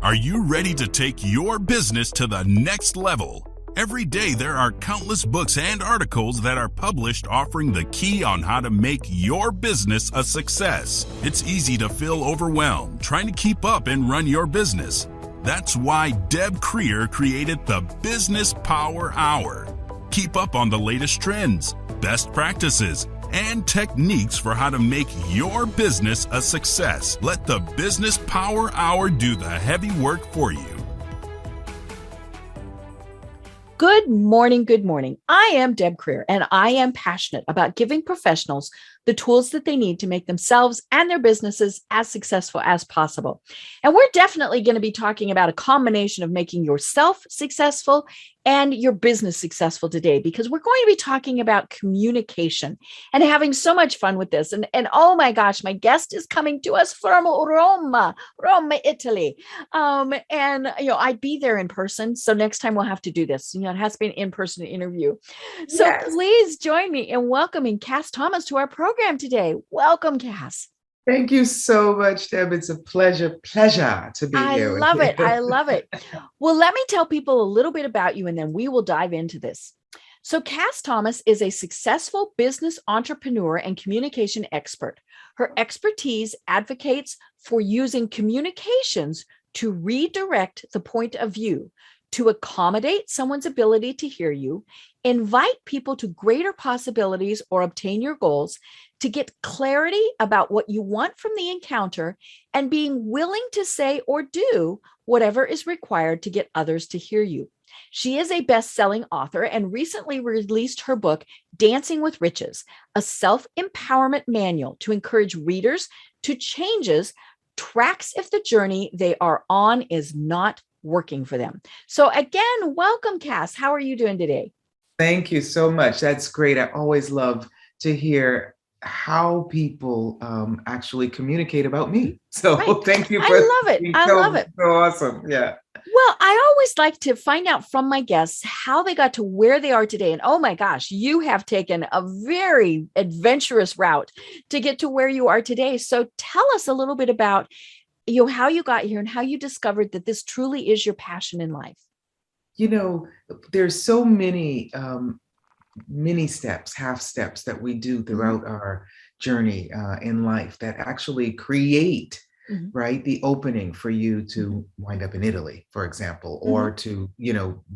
Are you ready to take your business to the next level? Every day there are countless books and articles that are published offering the key on how to make your business a success. It's easy to feel overwhelmed trying to keep up and run your business. That's why Deb Creer created the Business Power Hour. Keep up on the latest trends, best practices, and techniques for how to make your business a success. Let the Business Power Hour do the heavy work for you. Good morning. Good morning. I am Deb Creer, and I am passionate about giving professionals the tools that they need to make themselves and their businesses as successful as possible. And we're definitely going to be talking about a combination of making yourself successful and your business successful today, because we're going to be talking about communication and having so much fun with this. And oh my gosh, my guest is coming to us from Rome, Italy. I'd be there in person. So next time we'll have to do this. It has to be an in-person interview. So yes. Please join me in welcoming Kass Thomas to our program today. Welcome, Kass. Thank you so much, Deb. It's a pleasure to be here. I love it. Well, let me tell people a little bit about you, and then we will dive into this. So Kass Thomas is a successful business entrepreneur and communication expert. Her expertise advocates for using communications to redirect the point of view, to accommodate someone's ability to hear you, invite people to greater possibilities or obtain your goals, to get clarity about what you want from the encounter, and being willing to say or do whatever is required to get others to hear you. She is a best-selling author and recently released her book, Dancing with Riches, a self-empowerment manual to encourage readers to changes tracks if the journey they are on is not working for them. So again, welcome, Kass. How are you doing today? Thank you so much. That's great. I always love to hear how people actually communicate about me. So right. Thank you. I love it. I love it. So awesome. Yeah. Well, I always like to find out from my guests how they got to where they are today. And oh my gosh, you have taken a very adventurous route to get to where you are today. So tell us a little bit about how you got here and how you discovered that this truly is your passion in life. There's so many mini steps, half steps that we do throughout our journey in life that actually create, right, the opening for you to wind up in Italy, for example, or to,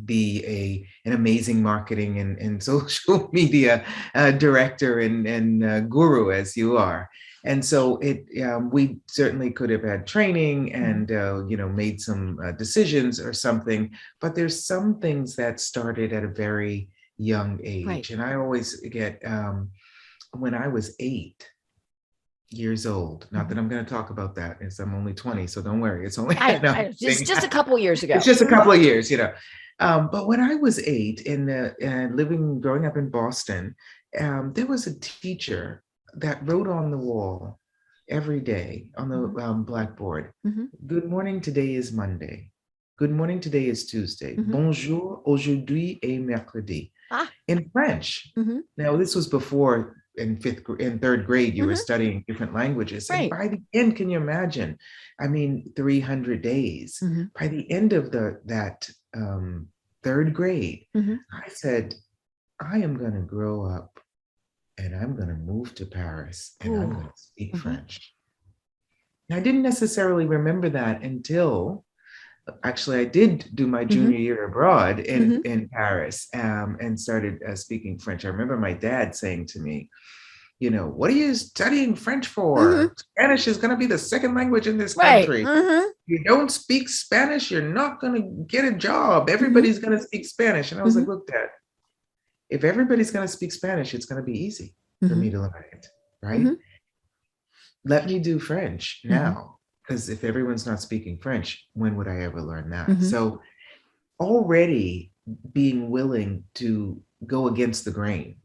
be an amazing marketing and social media director and guru as you are. And so we certainly could have had training and, made some decisions or something, but there's some things that started at a very young age. Right. And I always get, when I was 8 years old, not that I'm going to talk about that, as I'm only 20, so don't worry. It's only just a couple of years ago. It's just a couple of years, But when I was 8 growing up in Boston, there was a teacher that wrote on the wall every day on the blackboard, good morning, today is Monday. Good morning, today is Tuesday. Bonjour, aujourd'hui est mercredi. In French. Now, this was before in third grade, you were studying different languages. Right. And by the end, can you imagine? 300 days. By the end of that third grade, I said, I am going to grow up and I'm going to move to Paris and I'm going to speak French. And I didn't necessarily remember that until actually I did do my junior year abroad in Paris and started speaking French. I remember my dad saying to me, what are you studying French for? Spanish is going to be the second language in this country. If you don't speak Spanish, you're not going to get a job. Everybody's going to speak Spanish. And I was like, look, Dad, if everybody's going to speak Spanish, it's going to be easy for me to learn it, right? Let me do French now. Because if everyone's not speaking French, when would I ever learn that? So already being willing to go against the grain,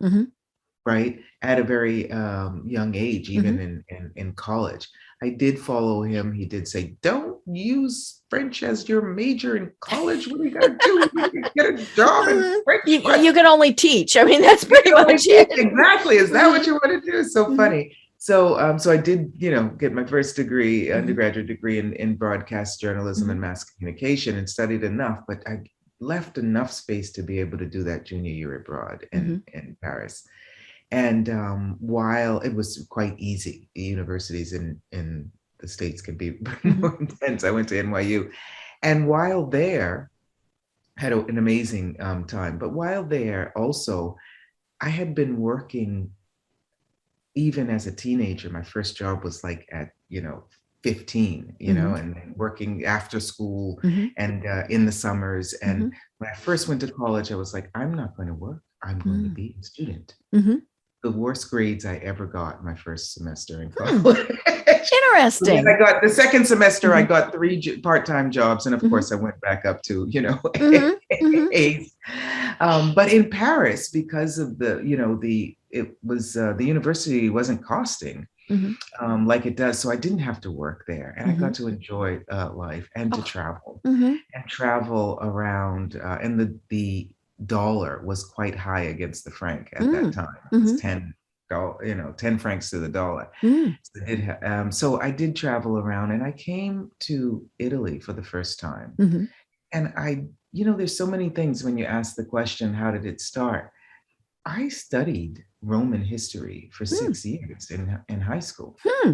right? At a very young age, even in college. I did follow him. He did say, don't use French as your major in college. What are you going to do? You can get a job in French. You can only teach. That's pretty much it. Exactly. Is that what you want to do? It's so funny. So I did, get my first degree, Mhm. undergraduate degree in broadcast journalism Mhm. and mass communication, and studied enough, but I left enough space to be able to do that junior year abroad Mhm. in Paris. And while it was quite easy, the universities in the States can be Mhm. more intense. I went to NYU. And while there, had an amazing time. But while there, also, I had been working even as a teenager. My first job was like at 15, Mhm. and working after school Mhm. and in the summers. And Mhm. when I first went to college, I was like, I'm not going to work. I'm going to Mhm. be a student. Mhm. The worst grades I ever got my first semester in Hmm. college. And then Interesting. I got the second semester, I Mhm. got three part-time jobs, and of Mhm. course, I went back up to Mhm. Mhm. A's. But in Paris, because of the university wasn't costing Mhm. like it does, so I didn't have to work there, and I got Mhm. to enjoy life and to Oh. travel Mhm. around. And the dollar was quite high against the franc at that Mm. time. It was Mhm. 10 francs to the dollar. Mm. So I did travel around, and I came to Italy for the first time. Mhm. And there's so many things when you ask the question, how did it start? I studied Roman history for Mm. 6 years in high school. Hmm.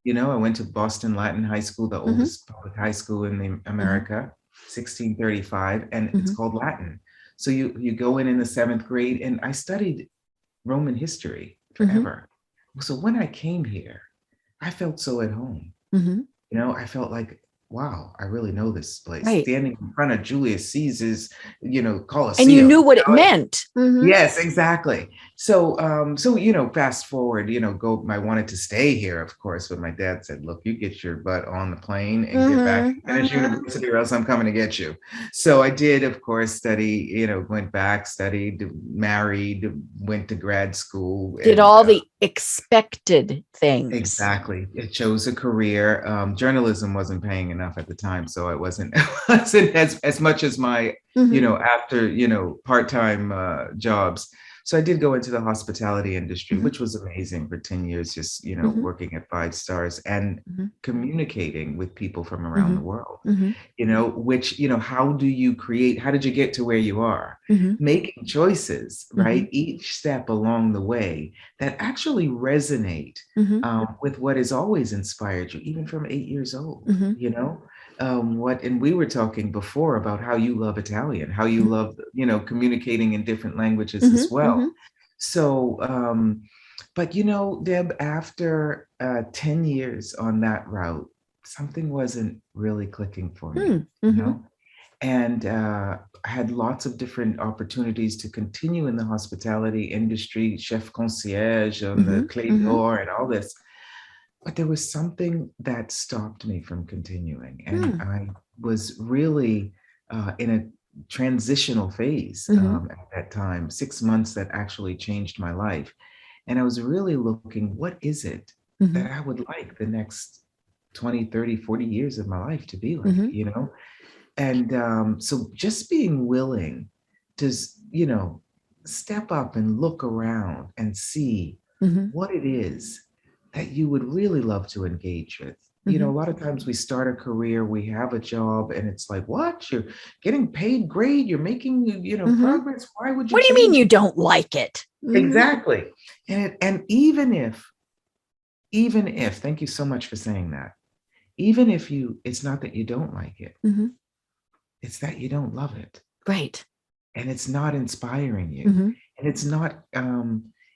I went to Boston Latin High School, the Mhm. oldest public high school in Mhm. America, 1635, and it's Mhm. called Latin. So you go in the seventh grade, and I studied Roman history Mhm. forever. So when I came here, I felt so at home. Mhm. I felt like, wow, I really know this place. Right. Standing in front of Julius Caesar's, And you knew Colosseum. what it meant. Mhm. Yes, exactly. So fast forward, I wanted to stay here, of course, but my dad said, look, you get your butt on the plane and get back Mhm. and finish Mhm. university, or else I'm coming to get you. So I did, of course, study, went back, studied, married, went to grad school, Did and all the expected things. exactly. It chose a career. Journalism wasn't paying enough at the time, so it wasn't wasn't as much as my Mhm. after part-time jobs. So I did go into the hospitality industry, Mhm. which was amazing for 10 years, just Mhm. working at 5 stars and Mhm. communicating with people from around the Mhm. world. Mhm. Which how did you get to where you are? Mhm. Making choices, Mhm. right? Each step along the way that actually resonate Mhm. with what has always inspired you, even from 8 years old, Mhm. and we were talking before about how you love Italian, how you Mhm. love, communicating in different languages as Mhm. well. Mhm. So, but Deb, after 10 years on that route, something wasn't really clicking for Hmm. me, Mhm. and I had lots of different opportunities to continue in the hospitality industry, chef concierge on the Mhm. Clé Mhm. d'Or and all this. But there was something that stopped me from continuing. And Hmm. I was really in a transitional phase Mhm. at that time, 6 months that actually changed my life. And I was really looking, what is it Mhm. that I would like the next 20, 30, 40 years of my life to be like, Mhm. And so just being willing to, step up and look around and see Mhm. what it is that you would really love to engage with. A Mhm. lot of times we start a career, we have a job, and it's like, what? You're getting paid great, you're making, Mhm. progress. Why would you What do you mean change? you don't like it? Mhm. Exactly. And even if, thank you so much for saying that. Even if it's not that you don't like it, Mhm. it's that you don't love it. Right. And it's not inspiring you, Mhm. and it's not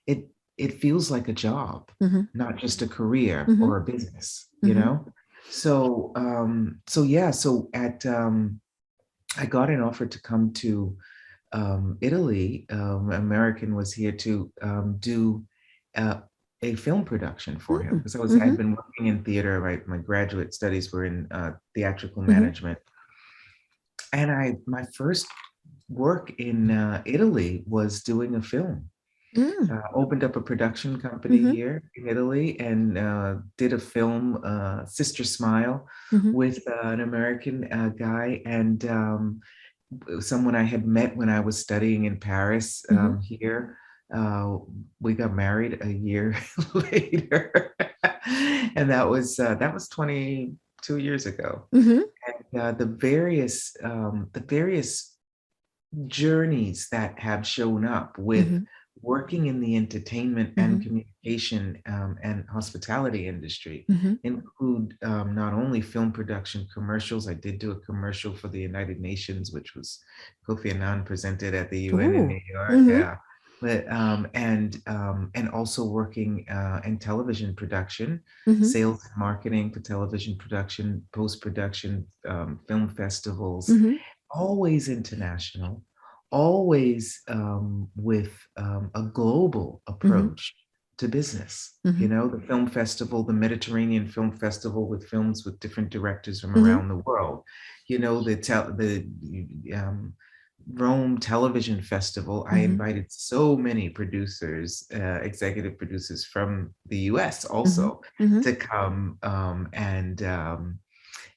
it it feels like a job, Mhm. not just a career or Mhm. a business, Mhm. so yeah, so at I got an offer to come to Italy. American was here to do uh, a film production for him, Mhm. because I'd Mhm. been working in theater. My graduate studies were in theatrical Mhm. management, and my first work in Italy was doing a film. Mm. Opened up a production company Mhm. here in Italy and did a film, Sister Smile, Mhm. with an American guy and someone I had met when I was studying in Paris Mhm. here. We got married a year later, and that was 22 years ago. Mm-hmm. And the various journeys that have shown up with Mm-hmm. working in the entertainment and Mm-hmm. communication and hospitality industry Mm-hmm. include not only film production commercials. I did do a commercial for the United Nations, which was Kofi Annan presented at the UN in Ooh. New York. Mm-hmm. Yeah. But also working in television production, Mm-hmm. sales and marketing for television production, post production, film festivals, Mm-hmm. always international, always with a global Mm-hmm. approach to business. Mm-hmm. You know, the film festival, the Mediterranean Film Festival, with films with different directors from Mm-hmm. around the world. You know, the Rome Television Festival. I Mm-hmm. invited so many producers, executive producers from the U.S. Mm-hmm. also Mm-hmm. to come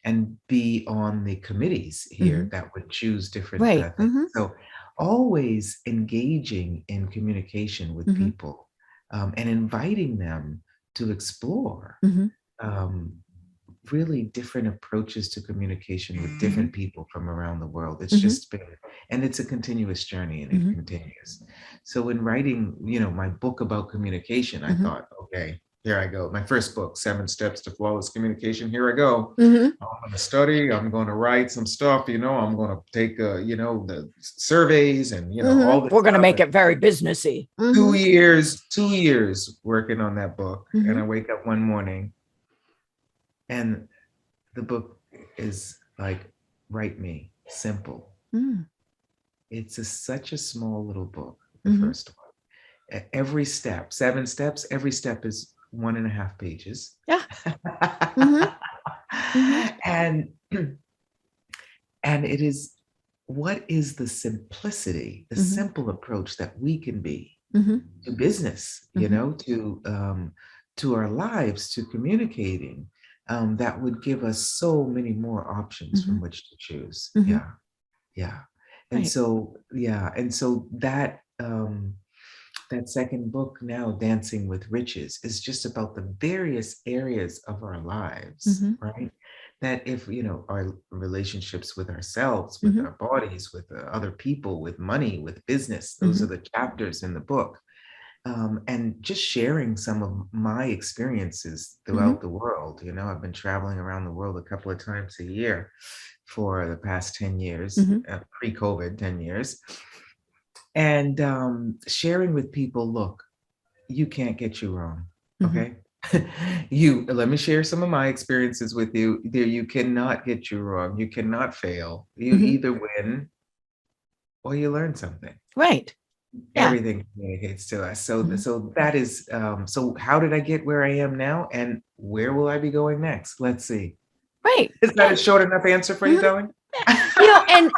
and be on the committees Mm-hmm. here that would choose different Right. things. Mm-hmm. So always engaging in communication with Mm-hmm. people and inviting them to explore Mm-hmm. um, really different approaches to communication with Mm-hmm. different people from around the world. It's Mm-hmm. just been, and it's a continuous journey and it Mm-hmm. continues. So in writing, my book about communication, I Mm-hmm. thought, okay, here I go. My first book, 7 Steps to Flawless Communication. Here I go. Mm-hmm. I'm going to study. I'm going to write some stuff. I'm going to take, the surveys and, Mm-hmm. all this We're going to stuff. make And it very businessy. Mm-hmm. 2 years working on that book. Mm-hmm. And I wake up one morning and the book is like, write me, simple. Mm-hmm. It's such a small little book, the Mm-hmm. first one. Every step, 7 steps, every step is 1.5 pages. Yeah. Mm-hmm. Mm-hmm. and and it is, what is the simplicity, the Mm-hmm. simple approach that we can be Mm-hmm. to business, Mm-hmm. to our lives, to communicating, that would give us so many more options Mm-hmm. from which to choose. Mm-hmm. Yeah, yeah. And Right. so, yeah, and so that second book now, Dancing with Riches, is just about the various areas of our lives, Mm-hmm. right? That if, our relationships with ourselves, with Mm-hmm. our bodies, with other people, with money, with business, those Mm-hmm. are the chapters in the book. And just sharing some of my experiences Mm-hmm. throughout the world. I've been traveling around the world a couple of times a year for the past 10 years, Mm-hmm. pre-COVID 10 years. And sharing with people, look, you can't get you wrong. Mm-hmm. Okay. Let me share some of my experiences with you. There, you cannot get you wrong. You cannot fail. You Mm-hmm. either win or you learn something. Right. Yeah. Everything communicates to us. So, Mm-hmm. so that is, so how did I get where I am now? And where will I be going next? Let's see. Right. Is that Yeah. a short enough answer for you, Mhm. darling?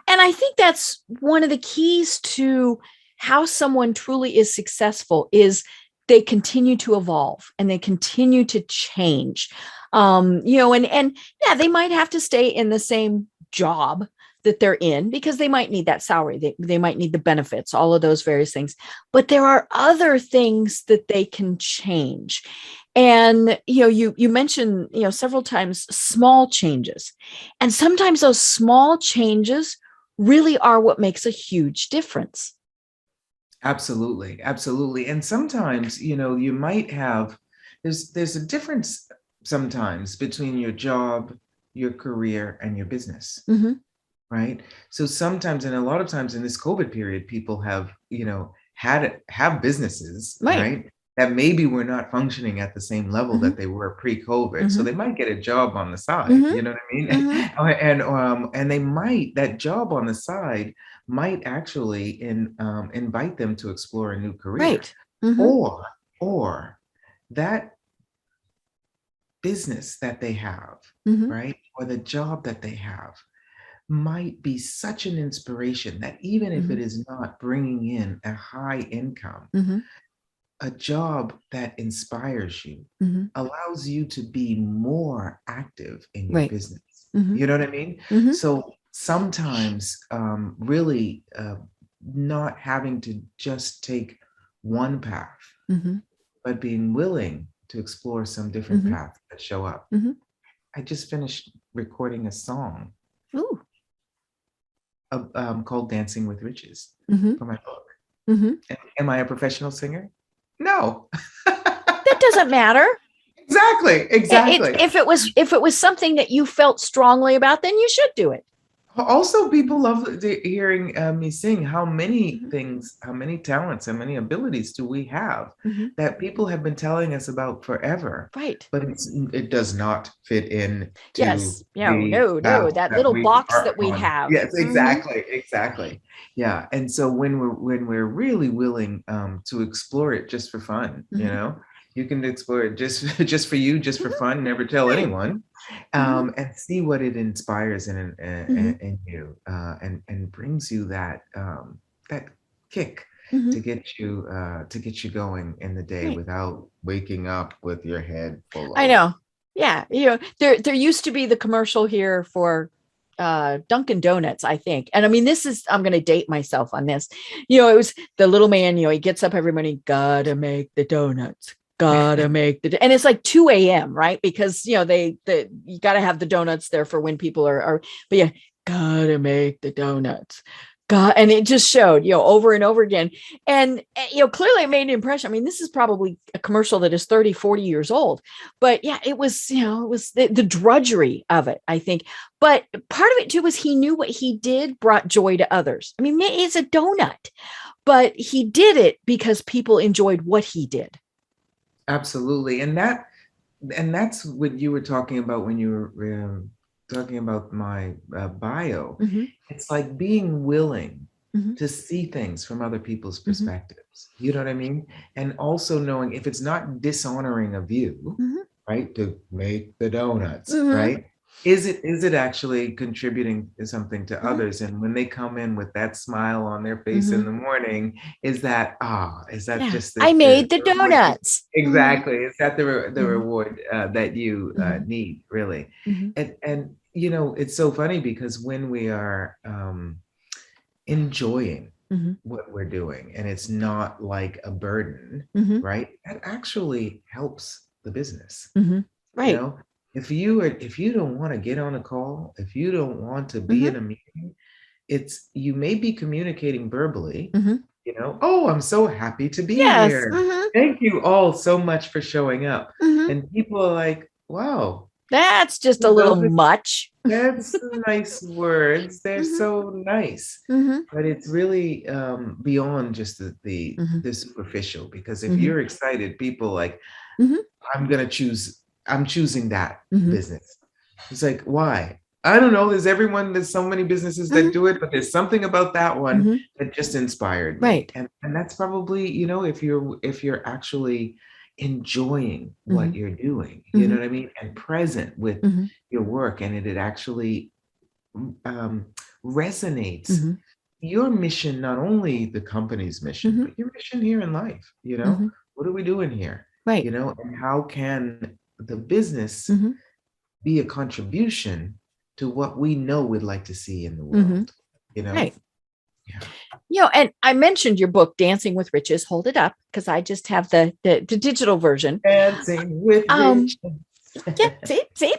And I think that's one of the keys to how someone truly is successful is they continue to evolve and they continue to change. And yeah, they might have to stay in the same job that they're in because they might need that salary. They might need the benefits, all of those various things. But there are other things that they can change. And you mentioned several times small changes, and sometimes those small changes really are what makes a huge difference. Absolutely, absolutely. And sometimes, you might have, there's a difference sometimes between your job, your career, and your business, Mm-hmm. right? So sometimes, and a lot of times in this COVID period, people have, have businesses, Right. right? That maybe were not functioning at the same level Mm-hmm. that they were pre-COVID. So Mm-hmm. they might get a job on the side, Mm-hmm. you know what I mean? Mm-hmm. And that job on the side might actually invite them to explore a new career, Right. Mm-hmm. or that business that they have, Mm-hmm. right? Or the job that they have might be such an inspiration that even if it Mm-hmm. is not bringing in a high income, Mm-hmm. a job that inspires you Mm-hmm. allows you to be more active in your Right. business. Mm-hmm. You know what I mean? Mm-hmm. So sometimes really not having to just take one path, but being willing to explore some different paths that show up. I just finished recording a song called Dancing with Riches for my book. Am I a professional singer? No. That doesn't matter. Exactly. If it was something that you felt strongly about, then you should do it. Also, people love hearing me sing. How many things, how many talents, how many abilities do we have that people have been telling us about forever? Right. But it does not fit in to no, that little box that we have. Yes, exactly. Yeah. And so when we're really willing to explore it just for fun, you know, you can explore it just for you, just for fun, never tell anyone. And see what it inspires in you, and brings you that kick to get you going in the day without waking up with your head full of. I know. Yeah. You know, there used to be the commercial here for Dunkin' Donuts, I think. And I mean, I'm going to date myself on this. You know, it was the little man, you know, he gets up every morning, gotta make the donuts. Gotta make and it's like 2 a.m. right? Because you know, you gotta have the donuts there for when people are but yeah, gotta make the donuts. God, and it just showed, you know, over and over again. And you know, clearly it made an impression. I mean, this is probably a commercial that is 30, 40 years old. But yeah, it was, you know, it was the drudgery of it, I think. But part of it too was he knew what he did brought joy to others. I mean, it's a donut, but he did it because people enjoyed what he did. Absolutely. And that's what you were talking about when you were talking about my bio. It's like being willing to see things from other people's perspectives. You know what I mean? And also knowing if it's not dishonoring of you, right, to make the donuts, right? Is it actually contributing to something to others? And when they come in with that smile on their face in the morning, is that just I made the donuts? Exactly. Is that the reward that you need, really? And you know, it's so funny because when we are enjoying what we're doing and it's not like a burden, right? That actually helps the business. Right. You know, if you don't want to get on a call, if you don't want to be in a meeting, you may be communicating verbally, you know, oh, I'm so happy to be here. Thank you all so much for showing up. And people are like, wow, that's just a little much. That's nice words. They're so nice. But it's really beyond just the superficial, because if you're excited, people like, I'm choosing that business. It's like, why? I don't know. There's so many businesses that do it, but there's something about that one that just inspired me. Right. And that's probably, you know, if you're actually enjoying what you're doing, you know what I mean? And present with your work, and it actually resonates your mission, not only the company's mission, but your mission here in life. You know, what are we doing here? Right. You know, and how can the business be a contribution to what we know we'd like to see in the world? You know? Right. Yeah. You know, and I mentioned your book, Dancing with Riches. Hold it up, because I just have the digital version. Dancing with Riches. See.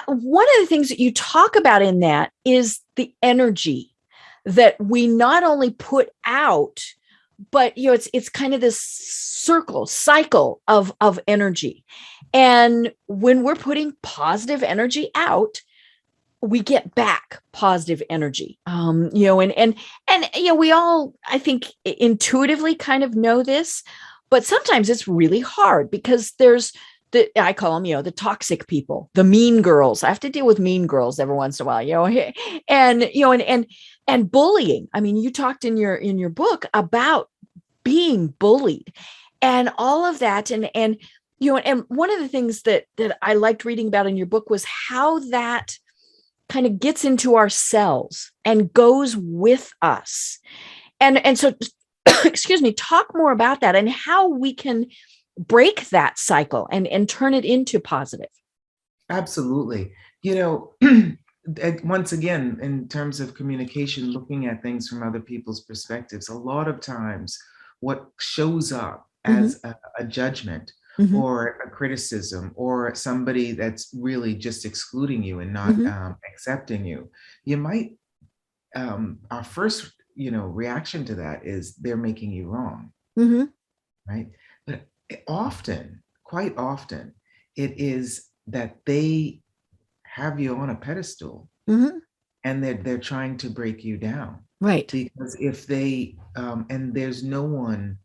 One of the things that you talk about in that is the energy that we not only put out, but you know, it's kind of this cycle of energy. And when we're putting positive energy out, we get back positive energy. You know, and you know, we all, I think, intuitively kind of know this, but sometimes it's really hard because there's I call them, you know, the toxic people, the mean girls. I have to deal with mean girls every once in a while, you know, and you know, and bullying. I mean, you talked in your book about being bullied and all of that, and you know, and one of the things that I liked reading about in your book was how that kind of gets into our cells and goes with us, and so excuse me, talk more about that and how we can break that cycle and turn it into positive. Absolutely. You know, once again, in terms of communication, looking at things from other people's perspectives, a lot of times what shows up Mhm. as a judgment Mhm. or a criticism or somebody that's really just excluding you and not Mhm. accepting you, you might our first reaction to that is they're making you wrong, Mhm. right? But often, quite often, it is that they have you on a pedestal Mhm. and they're trying to break you down, Right. because if they and there's no one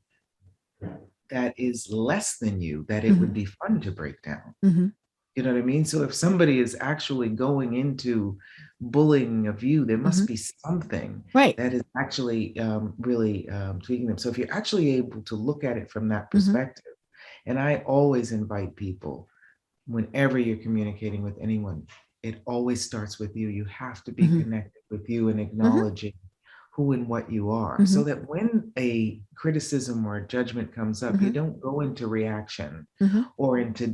that is less than you that it would Mhm. be fun to break down. Mhm. You know what I mean? So if somebody is actually going into bullying of you, there must Mhm. be something Right. that is actually really tweaking them. So if you're actually able to look at it from that Mhm. perspective, and I always invite people, whenever you're communicating with anyone, it always starts with you. You have to be Mhm. connected with you and Mhm. acknowledging who and what you are, so Mhm. that when a criticism or a judgment comes up, you Mhm. don't go into reaction Mhm. or into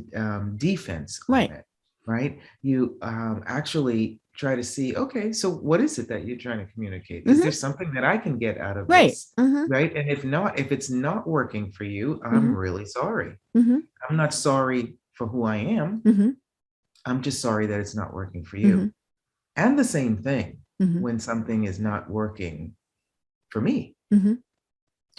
defense on Right. it, right? You actually try to see, okay, so what is it that you're trying to communicate? Is Mhm. there something that I can get out of Right. this? Mhm. Right. And if not, if it's not working for you, I'm Mhm. really sorry. Mhm. I'm not sorry for who I am. Mhm. I'm just sorry that it's not working for you. Mhm. And the same thing Mhm. when something is not working for me, Mhm.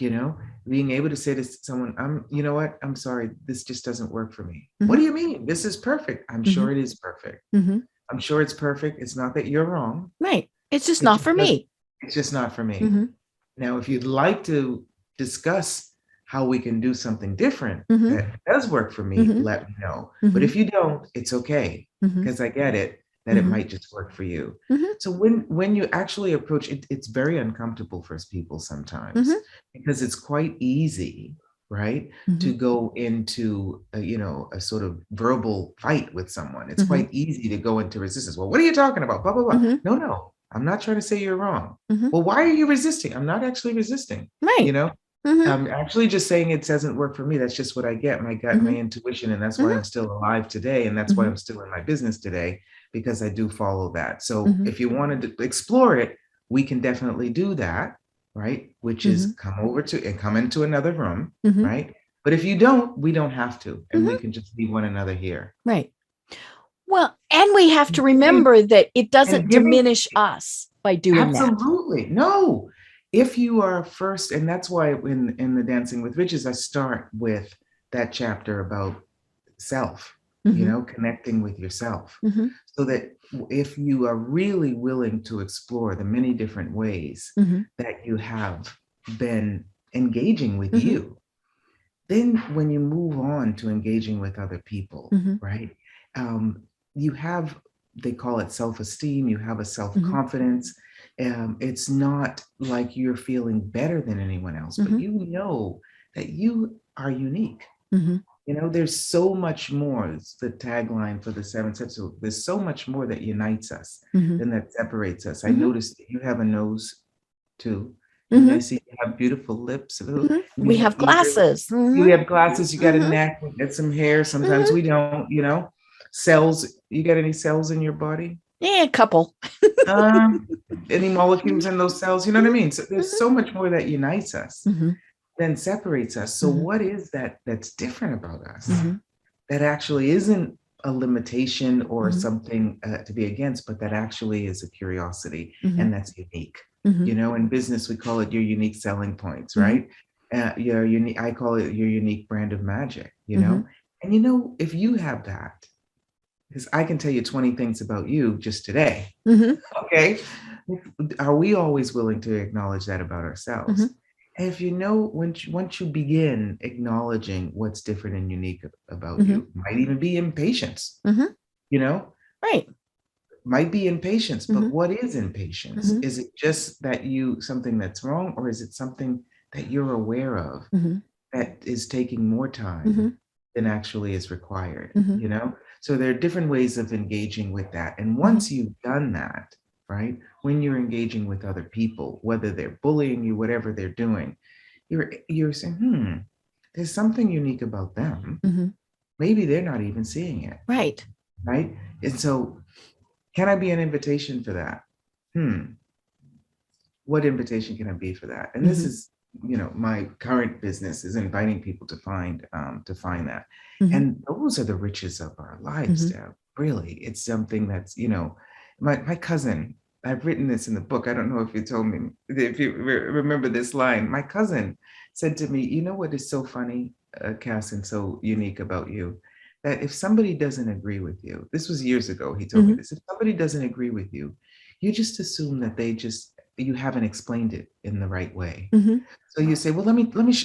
you know, being able to say to someone, you know what, I'm sorry, this just doesn't work for me. What do Mhm. you mean? This is perfect. I'm sure Mhm. it is perfect. Mhm. I'm sure it's perfect. It's not that you're wrong. Right. It's just It not just for doesn't, me. it's just not for me. Mhm. Now, if you'd like to discuss how we can do something different Mhm. that does work for me, Mhm. let me know. But Mhm. if you don't, it's okay, Mhm. because I get it that it Mhm. might just work for you. Mhm. So when you actually approach it, it's very uncomfortable for people sometimes, Mhm. because it's quite easy, right, to Mhm. go into a sort of verbal fight with someone. It's Mhm. quite easy to go into resistance. Well, what are you talking about? Blah blah blah. Mhm. No, I'm not trying to say you're wrong. Mhm. Well, why are you resisting? I'm not actually resisting. You Right. know, Mhm. I'm actually just saying it doesn't work for me. That's just what I get, my gut, my Mhm. intuition, and that's why Mhm. I'm still alive today, and that's why Mhm. I'm still in my business today, because I do follow that. So Mhm. if you wanted to explore it, we can definitely do that, right? Which is Mhm. come into another room, Mhm. right? But if you don't, we don't have to, and we Mhm. can just leave one another here. Right. Well, and we have to Giving remember that it doesn't and giving diminish us by doing that. Absolutely. No. If you are first, and that's why in the Dancing with Witches, I start with that chapter about self, Mhm. connecting with yourself. Mhm. So that if you are really willing to explore the many different ways Mhm. that you have been engaging with Mhm. you, then when you move on to engaging with other people, Mhm. right? Um, you have, they call it self-esteem, you have a Mhm. self-confidence. It's not like you're feeling better than anyone else, but Mhm. you know that you are unique. Mhm. There's so much more. It's the tagline for the seven steps. So there's so much more that unites us Mhm. than that separates us. I Mhm. noticed that you have a nose too. And I Mhm. see you have beautiful lips, Mhm. and We you have have ears. glasses. You Mhm. have glasses, you got a Mhm. neck, we got some hair. Sometimes Mhm. we don't. Cells, you got any cells in your body? Yeah, a couple. Um, any molecules in those cells? You know what I Mhm. mean? So there's Mhm. so much more that unites us Mhm. than separates us. So Mhm. what is that that's different about us? Mhm. That actually isn't a limitation or Mhm. something to be against, but that actually is a curiosity, Mhm. and that's unique. Mhm. In business, we call it your unique selling points, Mhm. right? Your unique, I call it your unique brand of magic. Mhm. And if you have that, because I can tell you 20 things about you just today, Mhm. okay? Are we always willing to acknowledge that about ourselves? Mhm. And if once you begin acknowledging what's different and unique about Mhm. you, might even be impatience, Mhm. you know, Right. might be impatience, but Mhm. what is impatience? Mhm. Is it just that something that's wrong, or is it something that you're aware of Mhm. that is taking more time Mhm. than actually is required, Mhm. you know? So there are different ways of engaging with that. And Mhm. once you've done that, right, when you're engaging with other people, whether they're bullying you, whatever they're doing, you're saying, there's something unique about them. Mhm. Maybe they're not even seeing it, Right. right? And so can I be an invitation for that? What invitation can I be for that? And this Mhm. is my current business is inviting people to find that. Mhm. And those are the riches of our lives, Mhm. Deb. Really, it's something that's, my cousin, I've written this in the book. I don't know if you told me, if you remember this line. My cousin said to me, you know what is so funny, Cass, and so unique about you? That if somebody doesn't agree with you, this was years ago, he told me Mhm. this, if somebody doesn't agree with you, you just assume that you haven't explained it in the right way. Mhm. So you say, well, let me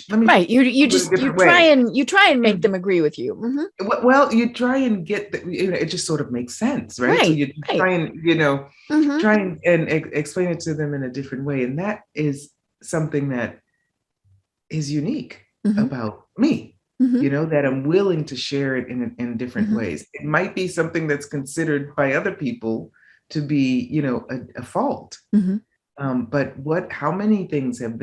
Right. You do it a just different way. you try and make And them agree with you. Mhm. well, you try and get it just sort of makes sense, right? So Right. you Right. try and, Mhm. explain it to them in a different way. And that is something that is unique Mhm. about me, Mhm. that I'm willing to share it in different Mhm. ways. It might be something that's considered by other people to be, a fault. Mhm. But how many things have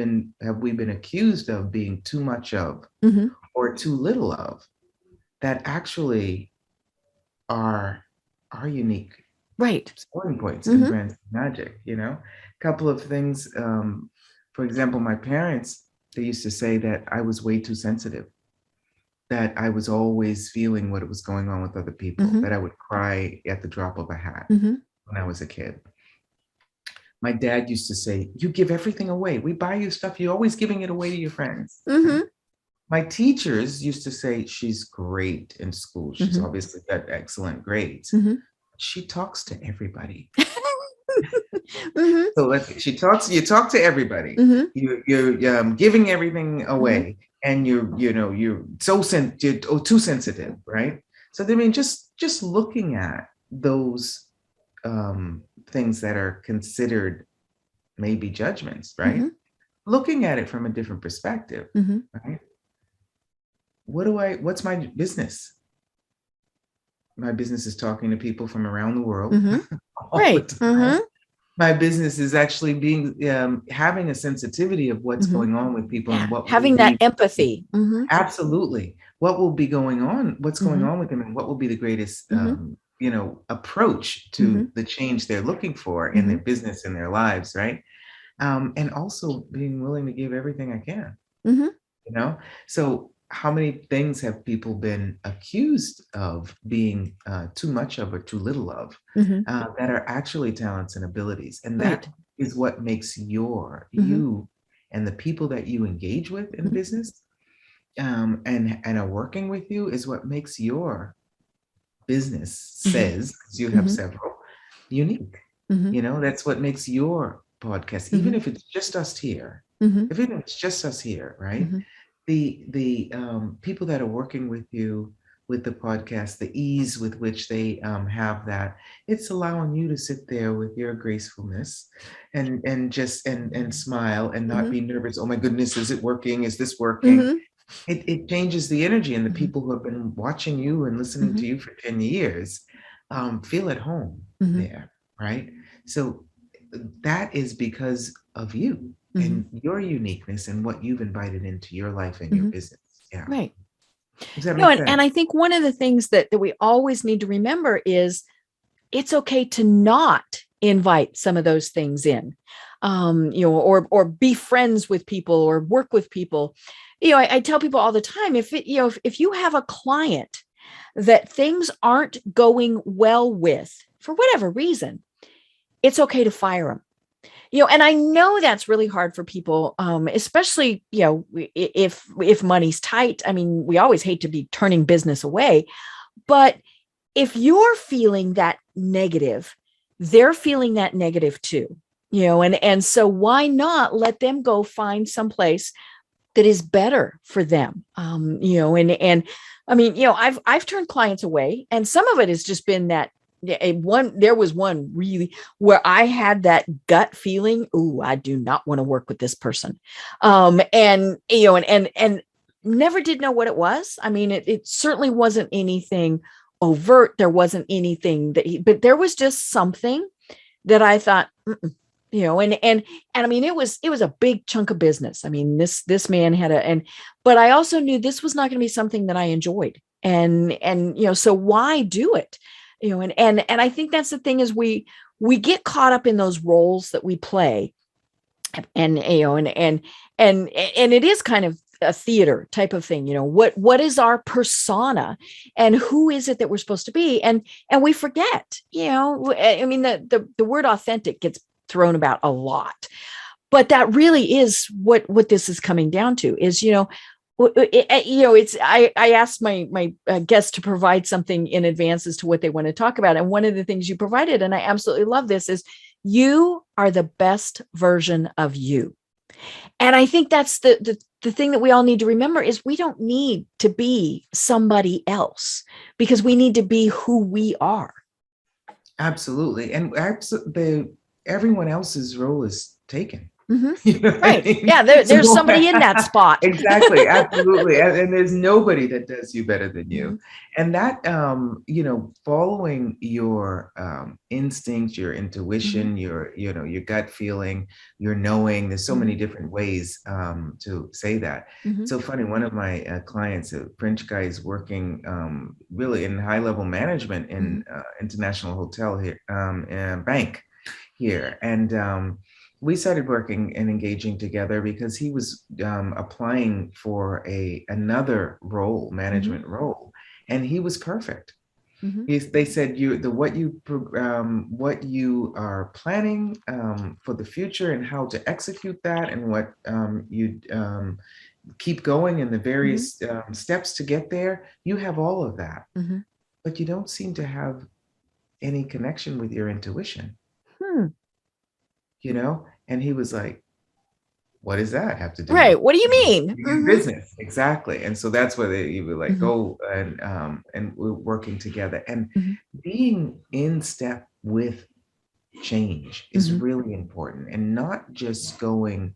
we been accused of being too much of Mhm. or too little of that actually are our unique Right. selling points and Mhm. brand magic, couple of things. For example, my parents, they used to say that I was way too sensitive, that I was always feeling what was going on with other people, Mhm. that I would cry at the drop of a hat Mhm. when I was a kid. My dad used to say, you give everything away. We buy you stuff, you're always giving it away to your friends. Right? Mhm. My teachers used to say, she's great in school. She's Mhm. obviously got excellent grades. Mhm. She talks to everybody. Mhm. So you talk to everybody. Mhm. You're giving everything Mhm. away, and you're too sensitive, right? So I mean, just looking at those things that are considered maybe judgments, right? Mhm. Looking at it from a different perspective, Mhm. right? What's my business? My business is talking to people from around the world Mhm. all the Right. time. Mhm. My business is actually having a sensitivity of what's Mhm. going on with people and Yeah. what will Having that be empathy. Mhm. absolutely what will be going on, what's going Mhm. on with them, and what will be the greatest Mhm. approach to Mhm. the change they're looking for in their Mhm. business in their lives, right? And also being willing to give everything I can, Mhm. you know so how many things have people been accused of being too much of or too little of, Mhm. that are actually talents and abilities, and Right. that is what makes Mhm. you and the people that you engage with in Mhm. business, and are working with you, is what makes your business, Mhm. says, because you have Mhm. several, unique. Mhm. That's what makes your podcast, even Mhm. if it's just us here, Mhm. even if it's just us here, right? Mhm. The people that are working with you with the podcast, the ease with which they have that, it's allowing you to sit there with your gracefulness and smile and not Mhm. be nervous. Oh my goodness, is it working? Is this working? Mhm. It changes the energy, and the Mhm. people who have been watching you and listening to Mhm. you for 10 years feel at home Mhm. there, right? So that is because of you Mhm. and your uniqueness and what you've invited into your life and your Mhm. business. Yeah. Right. Does that make And sense? I think one of the things that we always need to remember is it's okay to not invite some of those things in, or be friends with people or work with people. I tell people all the time, if you have a client that things aren't going well with for whatever reason, it's okay to fire them. And I know that's really hard for people, especially, if money's tight. I mean, we always hate to be turning business away, but if you're feeling that negative, they're feeling that negative too. And so why not let them go find someplace that is better for them? And I mean, I've turned clients away, and some of it has just been that. There was one really where I had that gut feeling, ooh, I do not want to work with this person. And and never did know what it was. I mean, it certainly wasn't anything overt. There wasn't anything but there was just something that I thought, and I mean, it was a big chunk of business. I mean, this man but I also knew this was not going to be something that I enjoyed. And so why do it? And I think that's the thing, is we get caught up in those roles that we play. And and it is kind of a theater type of thing. What is our persona, and who is it that we're supposed to be? And we forget. I mean, the word authentic gets thrown about a lot, but that really is what this is coming down to. Is it's I asked my guests to provide something in advance as to what they want to talk about, and one of the things you provided, and I absolutely love this, is you are the best version of you. And I think that's the thing that we all need to remember, is we don't need to be somebody else, because we need to be who we are. Absolutely. And everyone else's role is taken. Mm-hmm. Right. Yeah, there's somebody in that spot. Exactly. Absolutely. And there's nobody that does you better than you. Mm-hmm. And that, following your instincts, your intuition, mm-hmm. your gut feeling, your knowing, there's so mm-hmm. many different ways to say that. Mm-hmm. It's so funny. One of my clients, a French guy, is working really in high level management in international hotel here, bank here. And we started working and engaging together because he was applying for another role, management mm-hmm. role, and he was perfect. Mm-hmm. They said what you are planning for the future and how to execute that, and what you keep going in the various mm-hmm. Steps to get there. You have all of that, mm-hmm. but you don't seem to have any connection with your intuition. And he was like, what does that have to do? Right. What do you mean? Mm-hmm. Business. Exactly. And so that's where you were like, mm-hmm. go and we're working together, and mm-hmm. being in step with change is mm-hmm. really important, and not just going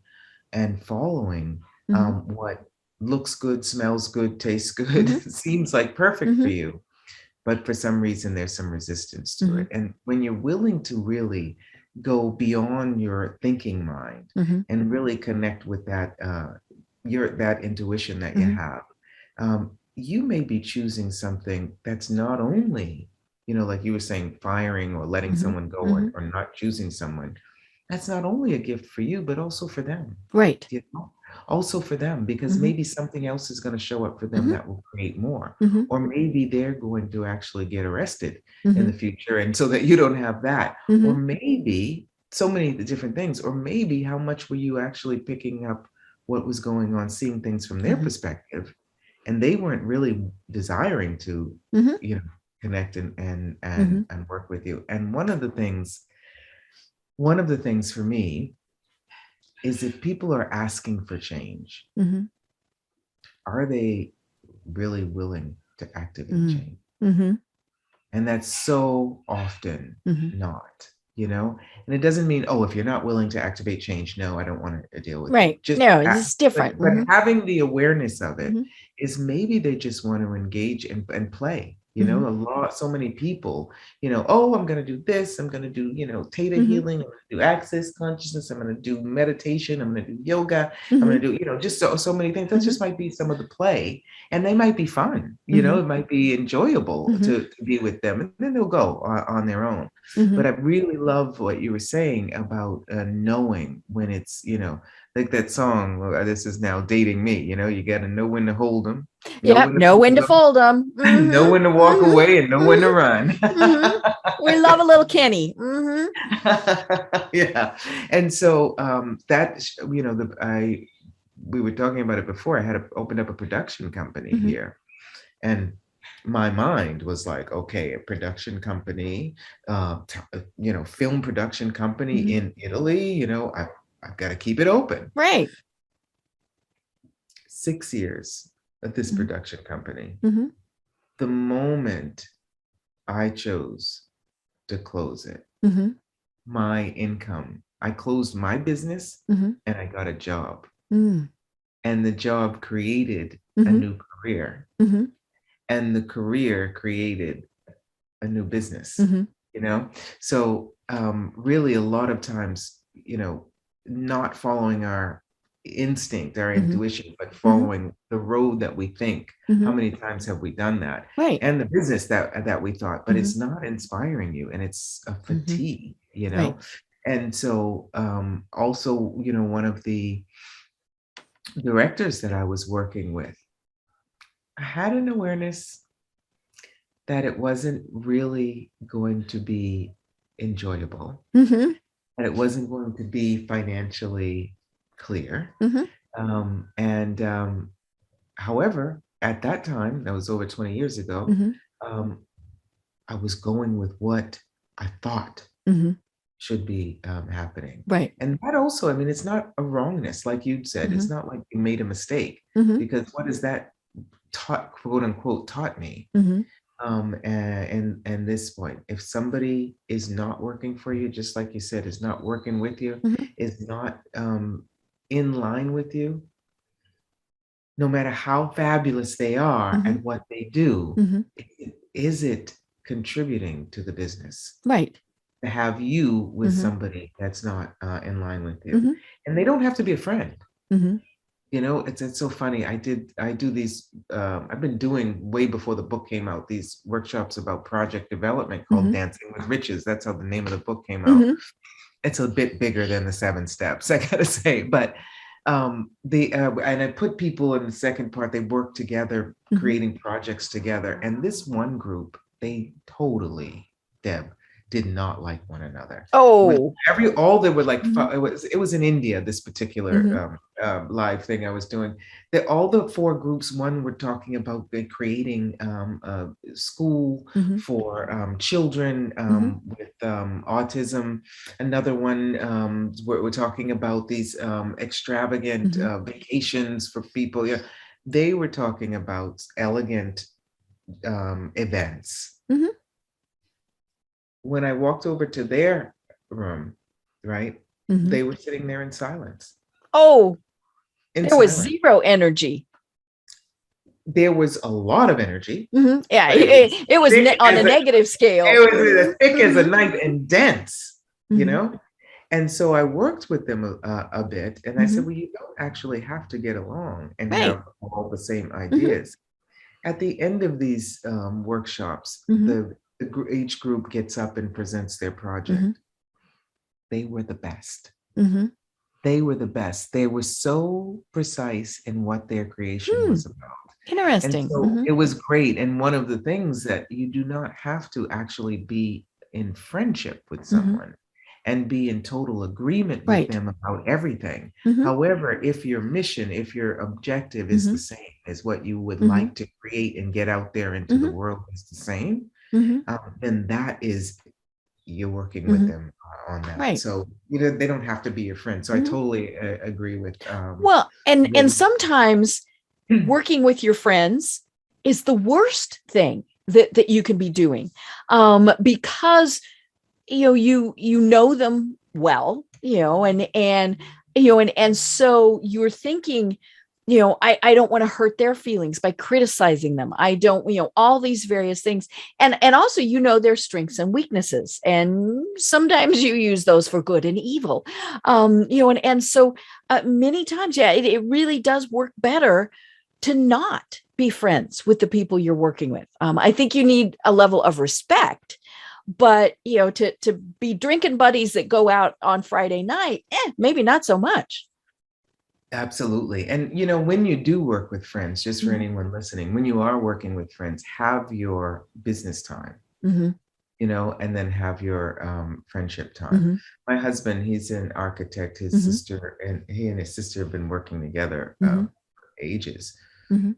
and following mm-hmm. What looks good, smells good, tastes good, mm-hmm. seems like perfect mm-hmm. for you. But for some reason, there's some resistance to mm-hmm. it. And when you're willing to really go beyond your thinking mind mm-hmm. and really connect with that that intuition that mm-hmm. you have, you may be choosing something that's not only, like you were saying, firing or letting mm-hmm. someone go mm-hmm. or not choosing someone. That's not only a gift for you, but also for them. Right. Also for them, because mm-hmm. maybe something else is going to show up for them mm-hmm. that will create more. Mm-hmm. Or maybe they're going to actually get arrested mm-hmm. in the future, and so that you don't have that. Mm-hmm. Or maybe so many different things. Or maybe how much were you actually picking up what was going on, seeing things from their mm-hmm. perspective, and they weren't really desiring to mm-hmm. Connect and mm-hmm. work with you. And one of the things for me is, if people are asking for change, mm-hmm. are they really willing to activate mm-hmm. change? Mm-hmm. And that's so often mm-hmm. not, and it doesn't mean, if you're not willing to activate change, no, I don't want to deal with it. Right. No, it's different. But mm-hmm. having the awareness of it mm-hmm. is, maybe they just want to engage and play. Mm-hmm. So many people, I'm going to do this. I'm going to do, theta mm-hmm. healing. I'm going to do access consciousness. I'm going to do meditation. I'm going to do yoga. Mm-hmm. I'm going to do, just so many things. That mm-hmm. just might be some of the play, and they might be fun. Mm-hmm. It might be enjoyable mm-hmm. to be with them, and then they'll go on their own. Mm-hmm. But I really love what you were saying about knowing when it's, like that song, this is now dating me, you got to know when to hold them. Know when to fold them. Mm-hmm. Know when to walk mm-hmm. away, and know mm-hmm. when to run. Mm-hmm. We love a little Kenny. Mm-hmm. Yeah. And so that, we were talking about it before. I had opened up a production company mm-hmm. here, and my mind was like, okay, a production company, film production company mm-hmm. in Italy, I've got to keep it open. Right. 6 years at this mm-hmm. production company. Mm-hmm. The moment I chose to close it, mm-hmm. my income, I closed my business mm-hmm. and I got a job. Mm. And the job created mm-hmm. a new career. Mm-hmm. And the career created a new business, mm-hmm. So really a lot of times, not following our instinct, our mm-hmm. intuition, but following mm-hmm. the road that we think. Mm-hmm. How many times have we done that? Right. And the business that we thought, but mm-hmm. it's not inspiring you, and it's a fatigue, Right. And so also, one of the directors that I was working with, I had an awareness that it wasn't really going to be enjoyable, Mm-hmm. and it wasn't going to be financially clear. Mm-hmm. And however, at that time, that was over 20 years ago, Mm-hmm. um, I was going with what I thought Mm-hmm. should be happening. Right. And that also, I mean, it's not a wrongness, like you'd said. Mm-hmm. It's not like you made a mistake, Mm-hmm. because what is that taught, quote unquote, taught me? Mm-hmm. And this point, if somebody is not working for you, just like you said, is not working with you, Mm-hmm. is not in line with you, no matter how fabulous they are Mm-hmm. at what they do, Mm-hmm. is it contributing to the business Right. to have you with Mm-hmm. somebody that's not in line with you? Mm-hmm. And they don't have to be a friend. Mm-hmm. It's so funny. I do these. I've been doing way before the book came out, these workshops about project development called Mm-hmm. Dancing with Riches. That's how the name of the book came out. Mm-hmm. It's a bit bigger than the 7 steps, I gotta say. But the and I put people in the second part. They work together, Mm-hmm. creating projects together. And this one group, they totally, Deb, did not like one another. When Oh. all they were like, Mm-hmm. it was in India, this Mm-hmm. particular live thing I was doing. That all the 4 groups, one were talking about creating a school Mm-hmm. for children Mm-hmm. with autism. Another one, we're talking about these extravagant Mm-hmm. vacations for people. Yeah, they were talking about elegant events. Mm-hmm. When I walked over to their room, right, Mm-hmm. they were sitting there in silence. Oh, In there was silence. zero energy. There was a lot of energy, Mm-hmm. Yeah, but it was it was thick on as a negative scale. it was as thick as a Mm-hmm. knife and dense, you Mm-hmm. know. And so I worked with them a bit, and I Mm-hmm. said, well, you don't actually have to get along and Right. have all the same Mm-hmm. ideas. At the end of these workshops, Mm-hmm. each group gets up and presents their Mm-hmm. project. They were the best. Mm-hmm. They were the best. They were so precise in what their creation Hmm. was about. And Interesting. so Mm-hmm. it was great. And one of the things that you do not have to actually be in friendship with Mm-hmm. someone and be in total agreement with Right. them about everything. Mm-hmm. However, if your mission, if your objective is Mm-hmm. the same as what you would Mm-hmm. like to create and get out there into the Mm-hmm. world is the same, Mm-hmm. then that is, you're working with Mm-hmm. them on that. Right. So they don't have to be your friend. So I Mm-hmm. totally agree with Well, and them. sometimes working with your friends is the worst thing that you can be doing, because you know them well, and so you're thinking, I don't want to hurt their feelings by criticizing them. I don't, all these various things. And also, their strengths and weaknesses. And sometimes you use those for good and evil. And so many times, yeah, it really does work better to not be friends with the people you're working with. I think you need a level of respect, but to be drinking buddies that go out on Friday night, maybe not so much. Absolutely. And when you do work with friends, just for Mhm. anyone listening, when you are working with friends, have your business time, Mhm. and then have your friendship time. Mhm. My husband, he's an architect. His Mhm. sister and his sister have been working together Mhm. for ages. Mhm.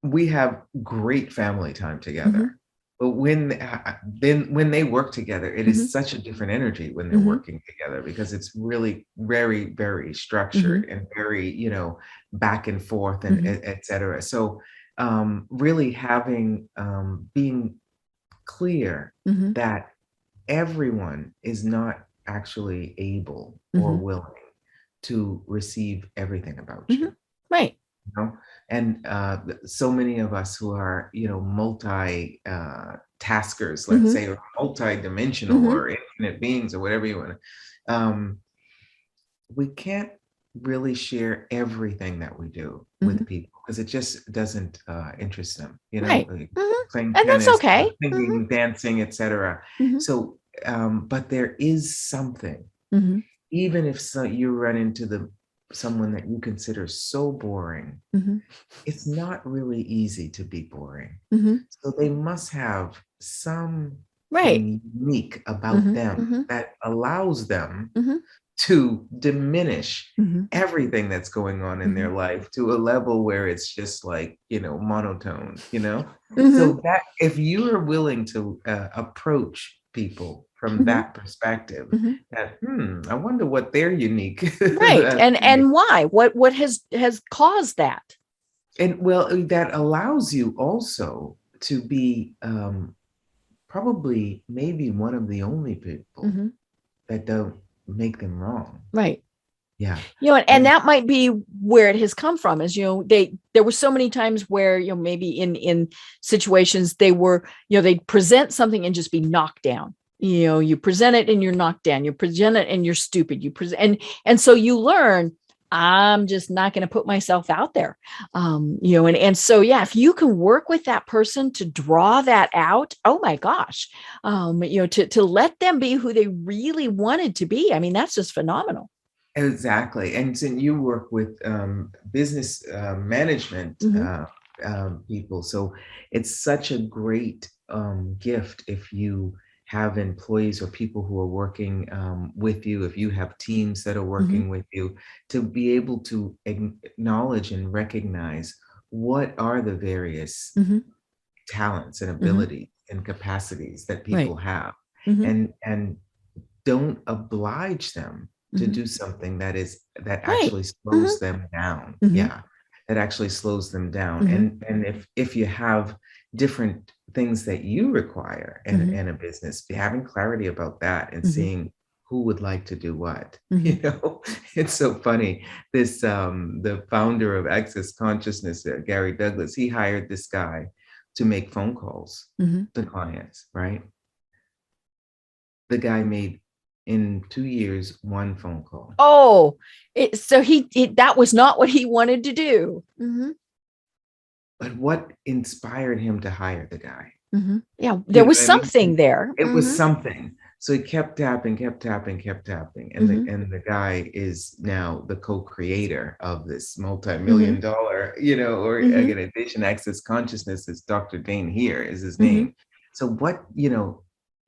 We have great family time Mhm. together. But when they work together, it Mhm. is such a different energy when they're Mhm. working together, because it's really very, very Mhm. structured and very, back and forth and Mhm. et cetera. So really having being clear Mhm. that everyone is not actually able or Mhm. willing to receive everything about you. Mhm. Right. And so many of us who are multi taskers, let's Mhm. say, or multi-dimensional Mhm. or infinite beings or whatever you want to, we can't really share everything that we do Mhm. with people, because it just doesn't interest them, Right. like Mhm. playing And that's tennis, okay. Mhm. singing, dancing, etc. Mhm. So but there is something, Mhm. even if you run into someone that you consider so boring, Mhm. it's not really easy to be boring. Mhm. So they must have something Right. unique about Mhm. them Mhm. that allows them Mhm. to diminish Mhm. everything that's going on in their Mhm. life to a level where it's just like, monotone, Mhm. So that if you are willing to approach people from Mhm. that perspective, Mhm. that, I wonder what their unique Right. And why? What has caused that? and well, that allows you also to be probably maybe one of the only people Mhm. that don't make them wrong. Right. Yeah. And And that might be where it has come from, is, there were so many times where, maybe in situations they were, they'd present something and just be knocked down. You present it and you're knocked down, you present it and you're stupid, you present, and so you learn, I'm just not going to put myself out there. And so, yeah, if you can work with that person to draw that out, oh my gosh, to let them be who they really wanted to be. I mean, that's just phenomenal. exactly. And since you work with business management Mhm. people, so it's such a great gift if you have employees or people who are working with you, if you have teams that are Mhm. working with you, to be able to acknowledge and recognize what are the various Mhm. talents and Mhm. abilities and capacities that Right. people have, Mhm. and don't oblige them to Mhm. do something that Right. actually Mhm. slows them down. Mhm. Yeah, that actually slows them down. Mhm. And if you have different things that you require Mhm. in a business, having clarity about that and Mhm. seeing who would like to do what. Mhm. It's so funny. This the founder of Access Consciousness, Gary Douglas, he hired this guy to make phone calls Mhm. to clients, right? The guy made in 2 years one phone call. Oh, so that was not what he wanted to do. Mhm. But what inspired him to hire the guy? Mhm. Yeah, You there know was what I mean? something there. It was Mhm. something. So he kept tapping, kept tapping, kept tapping. And Mhm. the guy is now the co-creator of this multi-million Mhm. dollar, Mhm. organization. Access Consciousness is Dr. Dane here is his Mhm. name. So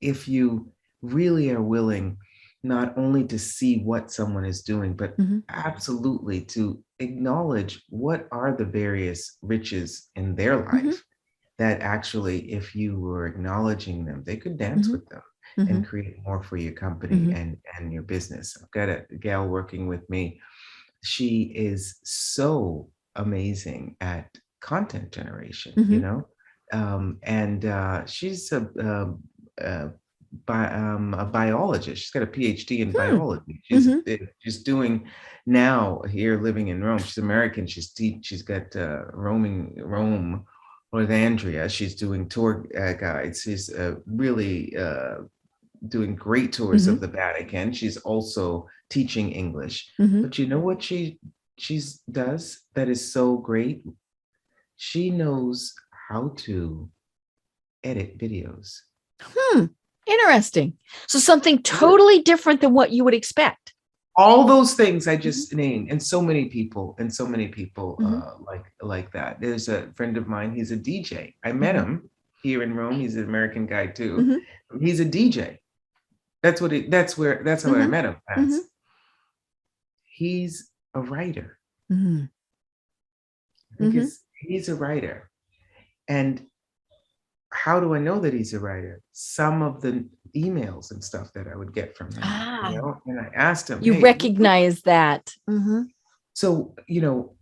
if you really are willing not only to see what someone is doing, but Mhm. absolutely to acknowledge what are the various riches in their Mhm. life, that actually, if you were acknowledging them, they could dance Mhm. with them and Mhm. create more for your company Mhm. and your business. I've got a gal working with me. She is so amazing at content generation, Mhm. and she's a, a biologist. She's got a PhD in Hmm. biology. Mhm. She's doing now here, living in Rome. She's American. She's got roaming Rome with Andrea. She's doing tour guides. She's really doing great tours of Mhm. the Vatican. She's also teaching English. Mhm. But you know what she does that is so great? She knows how to edit videos. Hmm. Interesting. So something totally different than what you would expect. All those things I Mhm. just named, and so many people Mhm. like that. There's a friend of mine, he's a DJ. I met Mhm. him here in Rome. He's an American guy too. Mhm. He's a DJ. That's how I Mhm. met him Mhm. as. He's a writer. Mhm. I think Mhm. he's a writer. And how do I know that he's a writer? Some of the emails and stuff that I would get from him, Ah, and I asked him, you hey, recognize that. Mhm. so,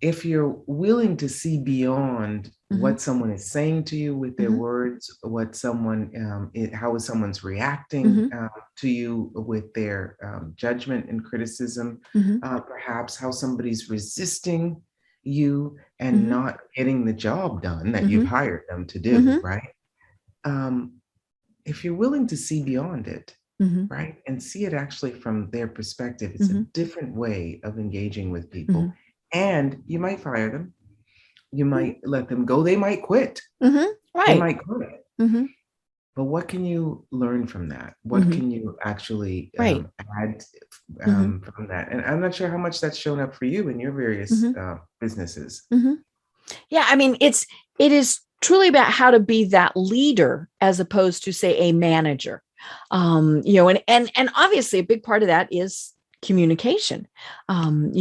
if you're willing to see beyond Mhm. what someone is saying to you with their Mhm. words, how is someone's reacting Mhm. to you with their judgment and criticism, Mhm. perhaps how somebody's resisting you and Mhm. not getting the job done that you've Mhm. hired them to do, Mhm. right? Um, if you're willing to see beyond it, Mhm. right, and see it actually from their perspective, it's a Mhm. different way of engaging with people. Mhm. And you might fire them, you Mhm. might let them go, they might quit, Mhm. they Right. might quit. Mhm. but what can you learn from that? What Mhm. can you actually Right. add Mhm. from that? And I'm not sure how much that's shown up for you in your various Mhm. businesses. Mhm. Yeah, I mean, it is truly about how to be that leader as opposed to, say, a manager. And obviously a big part of that is communication. And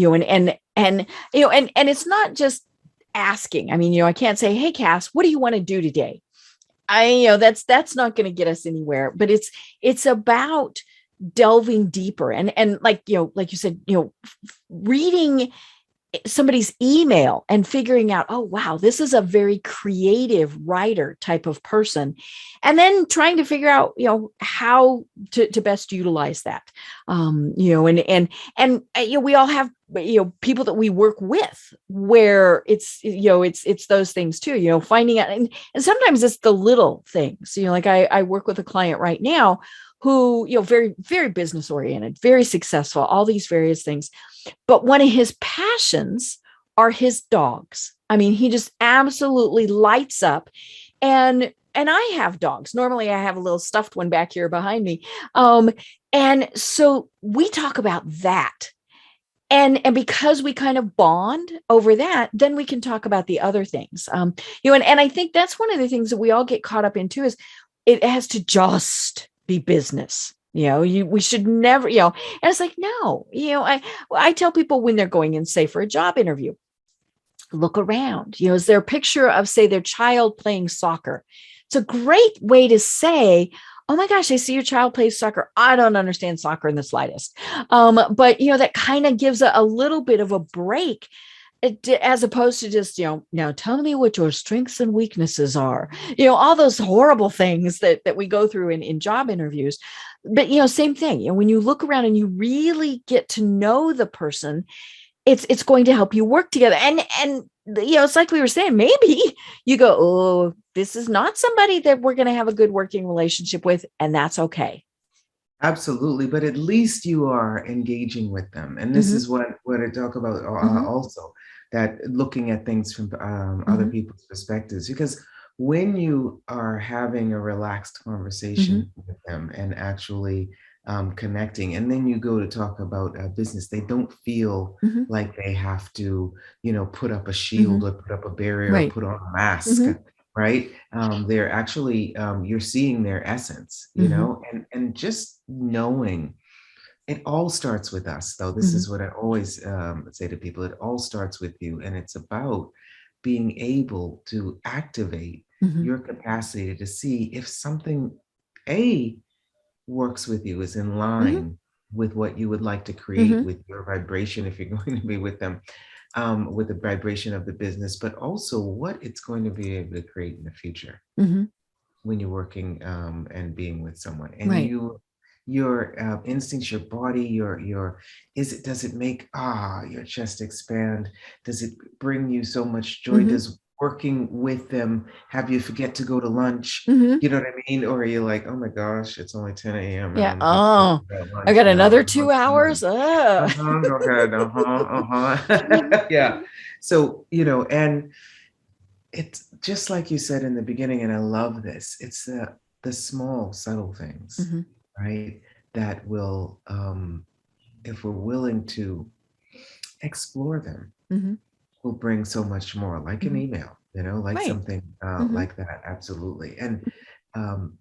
it's not just asking. I mean, I can't say, "Hey, Cass, what do you want to do today?" That's not going to get us anywhere. But it's about delving deeper and like you said, reading somebody's email and figuring out, oh, wow, this is a very creative writer type of person. And then trying to figure out, how to best utilize that. We all have, people that we work with where it's those things too, finding out. And sometimes it's the little things, like I work with a client right now who, very, very business oriented, very successful, all these various things. But one of his passions are his dogs. I mean, he just absolutely lights up. And I have dogs. Normally I have a little stuffed one back here behind me. And so we talk about that. And because we kind of bond over that, then we can talk about the other things. And I think that's one of the things that we all get caught up into is it has to just be business. We should never, and it's like, no, I tell people when they're going in, say, for a job interview, look around, is there a picture of, say, their child playing soccer? It's a great way to say, oh my gosh, I see your child plays soccer. I don't understand soccer in the slightest. But that kind of gives a little bit of a break, as opposed to just, now tell me what your strengths and weaknesses are, all those horrible things that we go through in job interviews. But, same thing, when you look around and you really get to know the person, it's going to help you work together. And it's like we were saying, maybe you go, oh, this is not somebody that we're going to have a good working relationship with, and that's okay. Absolutely, but at least you are engaging with them, and this Mm-hmm. is what I talk about Mm-hmm. also, that looking at things from other Mm-hmm. people's perspectives. Because when you are having a relaxed Mm-hmm. conversation with them and actually connecting, and then you go to talk about business, they don't feel Mm-hmm. like they have to, put up a Mm-hmm. shield or put up a barrier or Right. put on a mask, Mm-hmm. right? They're actually you're seeing their essence, Mm-hmm. and just knowing it all starts with us. Though this Mm-hmm. is what I always say to people: it all starts with you, and it's about being able to activate Mm-hmm. your capacity to see if something a works with you, is in Mm-hmm. line with what you would like to create Mm-hmm. with your vibration, if you're going to be with them, with the vibration of the business, but also what it's going to be able to create in the future Mm-hmm. when you're working and being with someone. And Right. your instincts, your body, your does it make your chest expand? Does it bring you so much joy? Mm-hmm. Does working with them have you forget to go to lunch? Mm-hmm. You know what I mean? Or are you like, oh my gosh, it's only 10 a.m. and Yeah. I'm gonna have to Oh, go to I lunch got now. another 2 hours. Go ahead. Yeah. So, and it's just like you said in the beginning, and I love this. It's the small, subtle things, Mm-hmm. right? That will, if we're willing to explore them, Mm-hmm. will bring so much more, like an Mm-hmm. email, like Right. something Mm-hmm. like that. Absolutely. And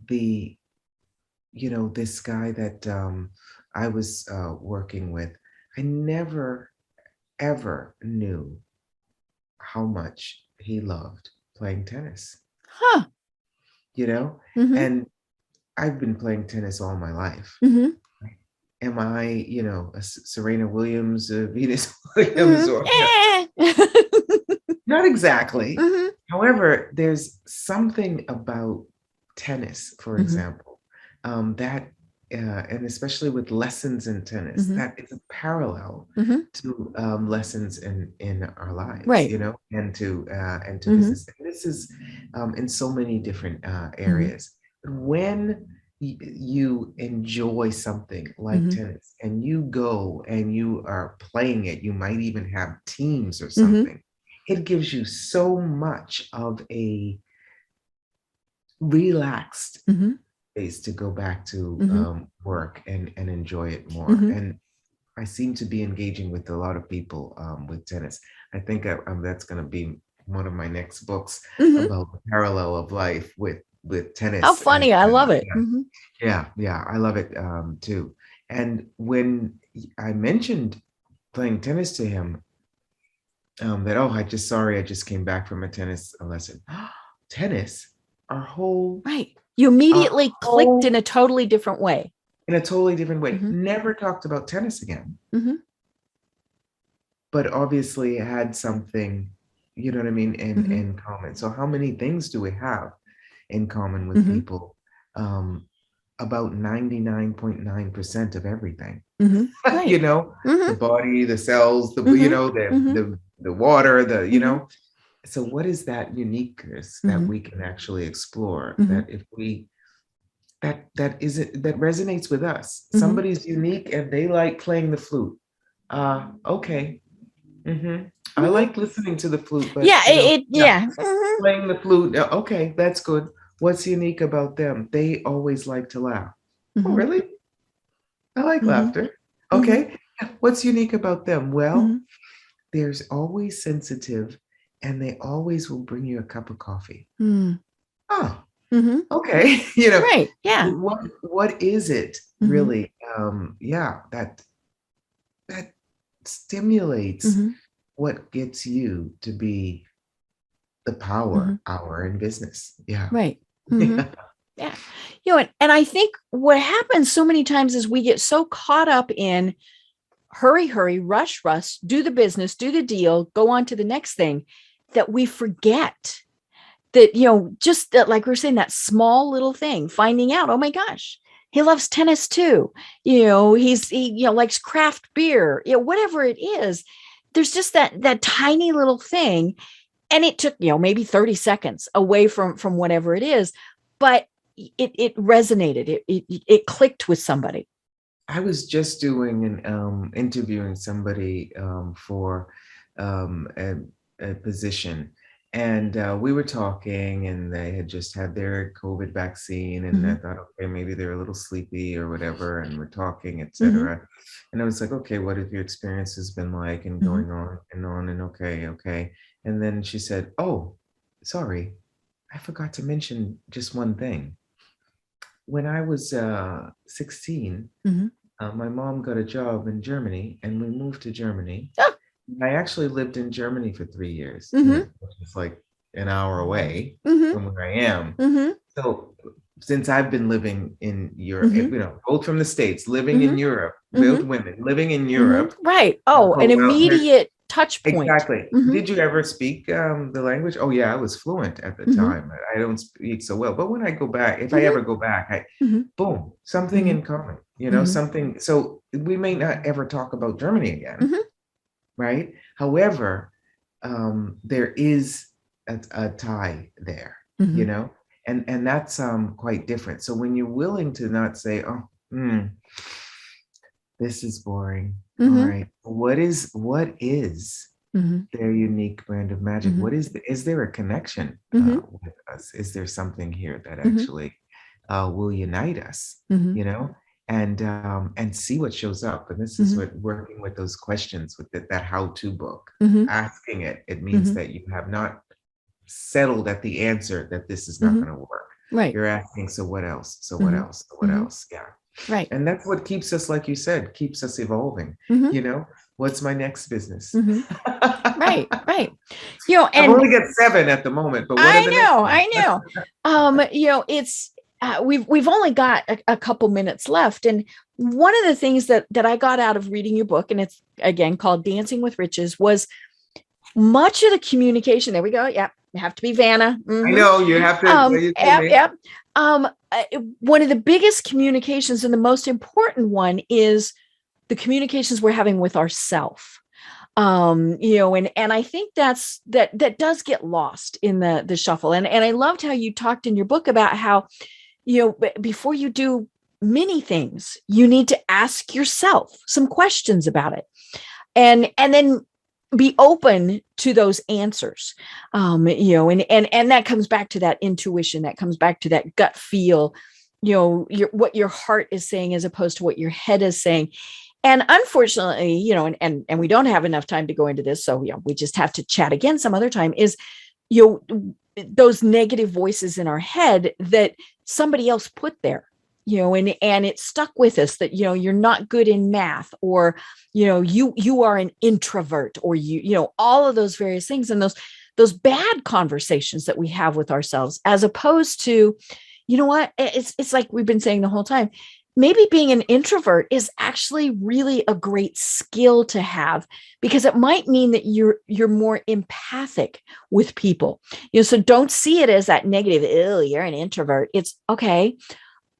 the, this guy that I was working with, I never, ever knew how much he loved playing tennis, Huh. you know? Mm-hmm. And I've been playing tennis all my life. Mm-hmm. Right? Am I, a Serena Williams, Venus Williams, Mm-hmm. or Eh. not exactly. Mm-hmm. However, there's something about tennis, for Mm-hmm. example, that, and especially with lessons in tennis, Mm-hmm. that is a parallel Mm-hmm. to lessons in our lives, Right. and to Mm-hmm. business. And this is in so many different Mm-hmm. areas. When you enjoy something like Mm-hmm. tennis and you go and you are playing it, you might even have teams or Mm-hmm. something. It gives you so much of a relaxed Mm-hmm. space to go back to Mm-hmm. work and enjoy it more. Mm-hmm. And I seem to be engaging with a lot of people with tennis. I think that's going to be one of my next books Mm-hmm. about the parallel of life with How tennis. And funny. I love it. yeah, Mm-hmm. yeah, I love it too. And when I mentioned playing tennis to him, that, oh, I just came back from a tennis lesson. Tennis, our whole Right. You our immediately clicked in whole a totally different way. in a totally different way. Mm-hmm. Never talked about tennis again, Mm-hmm. but obviously had something, you know what I mean, Mm-hmm. in common. So how many things do we have in common with Mm-hmm. people? About 99.9% of everything. Mm-hmm. You Right. know, the Mm-hmm. body, the cells, the you Mm-hmm. know, Mm-hmm. the water, you Mm-hmm. know. So what is that uniqueness that Mm-hmm. we can actually explore? Mm-hmm. That if we that is it that resonates with us. Mm-hmm. Somebody's unique and they like playing the flute. Okay. I Mm-hmm. like listening to the flute, but Yeah. yeah, Yeah. Mm-hmm. playing the flute. Okay, that's good. What's unique about them? They always like to laugh. Oh, Mm-hmm. really? I like Mm-hmm. laughter. Mm-hmm. Okay. What's unique about them? Mm-hmm. Well, there's always sensitive and they always will bring you a cup of coffee. Oh, Mm-hmm. okay. Right. Yeah. What is it Mm-hmm. really? Yeah, that stimulates Mm-hmm. what gets you to be the power Mm-hmm. hour in business. Yeah. Right. Mm-hmm. Yeah. And I think what happens so many times is we get so caught up in hurry, hurry, rush, rush, do the business, do the deal, go on to the next thing, that we forget that, just that, like we're saying, that small little thing, finding out, oh my gosh, he loves tennis too. He likes craft beer, whatever it is. There's just that tiny little thing. And it took, maybe 30 seconds away from whatever it is, but it resonated. It clicked with somebody. I was just doing an interviewing somebody for a position, and we were talking, and they had just had their COVID vaccine, and I Mm-hmm. thought, okay, maybe they're a little sleepy or whatever, and we're talking, Mm-hmm. etc. And I was like, okay, what have your experiences been like, and Mm-hmm. going on, and okay. And then she said, oh, sorry, I forgot to mention just one thing. When I was 16, Mm-hmm. my mom got a job in Germany and we moved to Germany. Ah, I actually lived in Germany for 3 years, mm-hmm. which is like an hour away Mm-hmm. from where I am. Mm-hmm. So since I've been living in Europe, Mm-hmm. both from the States, living in Mm-hmm. Europe, both Mm-hmm. women living in Mm-hmm. Europe. Right. Oh, an Well, immediate touch point. exactly. Mm-hmm. Did you ever speak the language? Oh yeah, I was fluent at the Mm-hmm. time. I don't speak so well, but when I go back, if I Mm-hmm. ever go back, Mm-hmm. boom, something Mm-hmm. in common. Mm-hmm. Something. So we may not ever talk about Germany again, Mm-hmm. right? However, there is a tie there, Mm-hmm. and that's quite different. So when you're willing to not say, oh, this is boring. All Mm-hmm. right, what is Mm-hmm. their unique brand of magic? Mm-hmm. Is there a connection Mm-hmm. with us? Is there something here that Mm-hmm. actually will unite us? Mm-hmm. You know, and see what shows up. And this is Mm-hmm. what working with those questions with that how-to book, Mm-hmm. asking it means Mm-hmm. that you have not settled at the answer that this is not Mm-hmm. going to work. Right. You're asking, so what else? So what Mm-hmm. else? So what Mm-hmm. else? Yeah. Right. And that's what keeps us, like you said, keeps us evolving. Mm-hmm. What's my next business? Mm-hmm. Right. Right. I've And only got 7 at the moment, but what are the next ones? I know. It's we've only got a couple minutes left, and one of the things that I got out of reading your book, and it's again called Dancing with Riches, was much of the communication. There we go. Yep, you have to be Vanna. I Mm-hmm. know you have to. You told me. Yep. One of the biggest communications and the most important one is the communications we're having with ourself. And I think that does get lost in the shuffle. And I loved how you talked in your book about how, before you do many things, you need to ask yourself some questions about it, and then be open to those answers. And that comes back to that intuition, that comes back to that gut feel, what your heart is saying as opposed to what your head is saying. And unfortunately, and we don't have enough time to go into this, so we just have to chat again some other time, is those negative voices in our head that somebody else put there, and it stuck with us that, you're not good in math, or, you are an introvert, or all of those various things, and those bad conversations that we have with ourselves, as opposed to, what, it's like we've been saying the whole time, maybe being an introvert is actually really a great skill to have, because it might mean that you're more empathic with people. So don't see it as that negative, oh, you're an introvert. It's okay,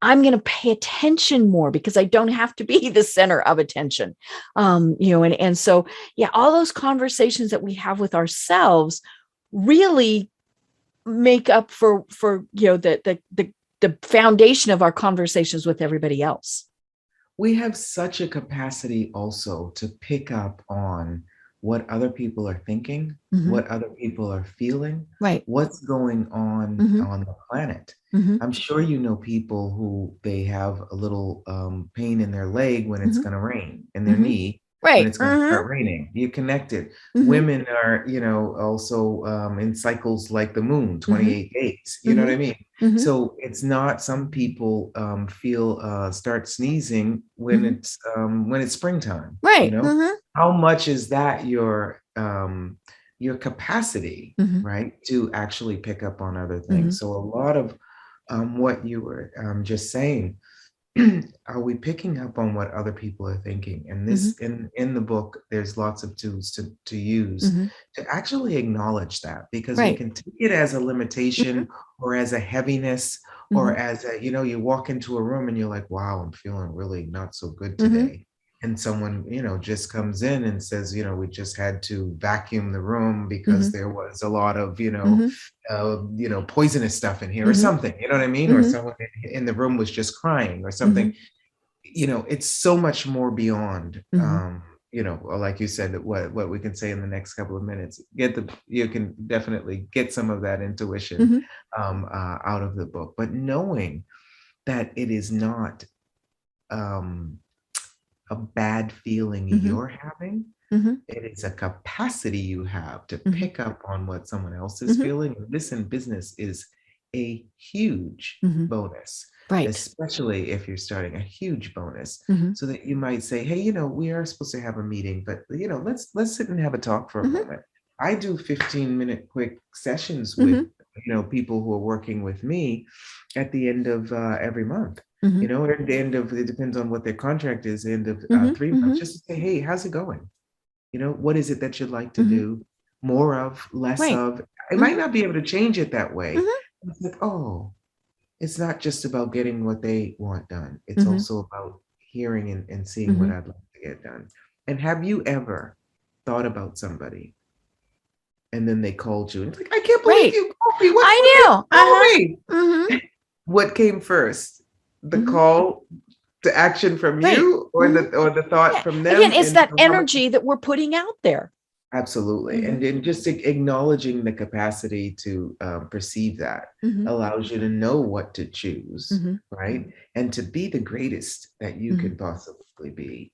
I'm going to pay attention more because I don't have to be the center of attention. And so, yeah, all those conversations that we have with ourselves really make up for the foundation of our conversations with everybody else. We have such a capacity also to pick up on what other people are thinking, what other people are feeling, right? What's going on the planet. I'm sure people who they have a little pain in their leg when it's going to rain, in their knee, right, when it's going to start raining. You're connected. Women are, also in cycles like the moon, 28 days. You know what I mean? So it's not, some people start sneezing when it's springtime. Right. How much is that your capacity, right, to actually pick up on other things? So a lot of what you were just saying, are we picking up on what other people are thinking? And this, in the book, there's lots of tools to use to actually acknowledge that, because we can take it as a limitation or as a heaviness or as a, you walk into a room and you're like, wow, I'm feeling really not so good today. And someone, just comes in and says, we just had to vacuum the room because there was a lot of, poisonous stuff in here or something, you know what I mean? Or someone in the room was just crying or something. It's so much more beyond, or like you said, what we can say in the next couple of minutes. You can definitely get some of that intuition out of the book, but knowing that it is not a bad feeling you're having. It is a capacity you have to pick up on what someone else is feeling. This in business is a huge bonus, right? Especially if you're starting, a huge bonus, so that you might say, hey, we are supposed to have a meeting, but let's sit and have a talk for a moment. I do 15-minute quick sessions with people who are working with me at the end of every month. At the end of, it depends on what their contract is, the end of 3 months, just to say, hey, how's it going? What is it that you'd like to do more of, less of? I might not be able to change it that way. It's like, oh, it's not just about getting what they want done. It's also about hearing and seeing what I'd like to get done. And have you ever thought about somebody and then they called you and it's like, I can't believe you called me. I know. What came first? The call to action from you, or the thought from them? Again, it's that energy that we're putting out there. Absolutely. And then just acknowledging the capacity to perceive that allows you to know what to choose, right? And to be the greatest that you can possibly be,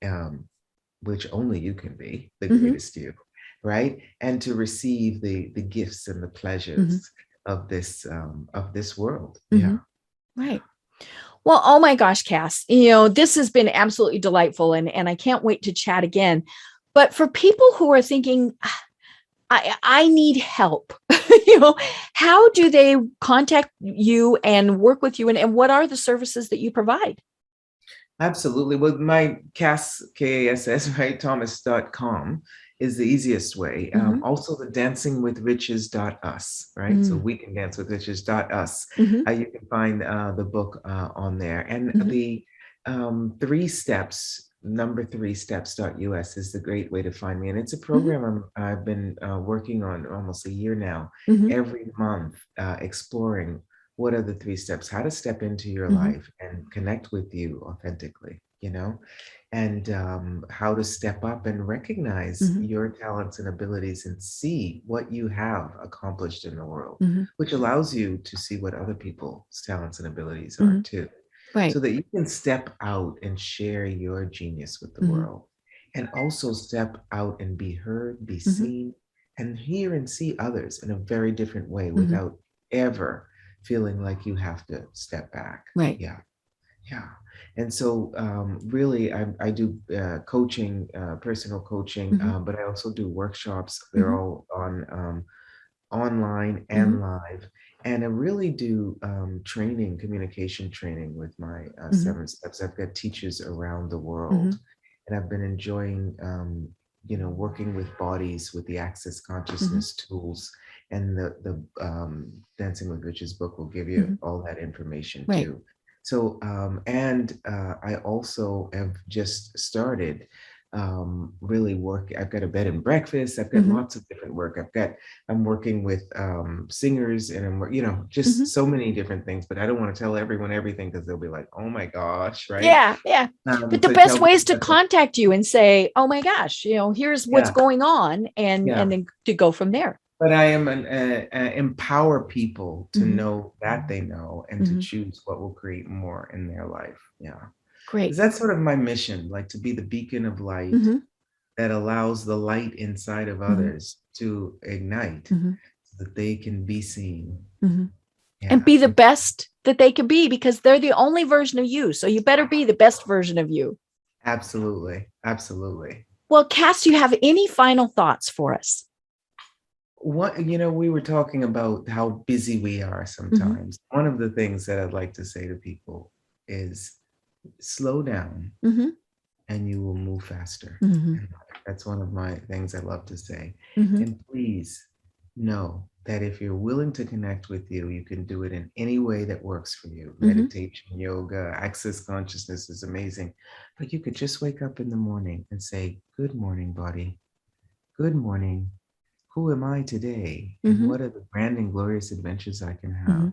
which only you can be the greatest you, right? And to receive the gifts and the pleasures of this world. Yeah. Right. Well, oh my gosh, Kass, this has been absolutely delightful, and I can't wait to chat again. But for people who are thinking, I need help, how do they contact you and work with you, and what are the services that you provide? Absolutely. Well, my Kass, Kass, right, Thomas.com is the easiest way. Also the dancingwithriches.us, right? So we can dance with riches.us. You can find the book on there. And the 3 steps, number 3 steps.us is the great way to find me. And it's a program I've been working on almost a year now, every month, exploring what are the 3 steps, how to step into your life and connect with you authentically, and how to step up and recognize your talents and abilities and see what you have accomplished in the world, which allows you to see what other people's talents and abilities are too. Right. so that you can step out and share your genius with the world, and also step out and be heard, be seen, and hear and see others in a very different way without ever feeling like you have to step back. Right. Yeah. Yeah. And so really, I do coaching, personal coaching, but I also do workshops. They're all on online and live. And I really do training, communication training with my 7 steps. I've got teachers around the world, and I've been enjoying, working with bodies with the Access Consciousness tools. And the Dancing with Riches book will give you all that information Right. too. So, I also have just started really work. I've got a bed and breakfast. I've got lots of different work. I'm working with singers, and just so many different things, but I don't want to tell everyone everything because they'll be like, oh my gosh, right? Yeah. Yeah. But the best way is to contact you and say, oh my gosh, here's what's going on, and then to go from there. But I am empower people to know that they know, and to choose what will create more in their life. Yeah. Great. That's sort of my mission, like to be the beacon of light that allows the light inside of others to ignite so that they can be seen. And be the best that they can be, because they're the only version of you. So you better be the best version of you. Absolutely. Absolutely. Well, Kass, do you have any final thoughts for us? We were talking about how busy we are sometimes. One of the things that I'd like to say to people is slow down and you will move faster. And that's one of my things I love to say. And please know that if you're willing to connect with you, you can do it in any way that works for you. Meditation, yoga, Access Consciousness is amazing. But you could just wake up in the morning and say, good morning, body. Good morning. Who am I today? And what are the grand and glorious adventures I can have?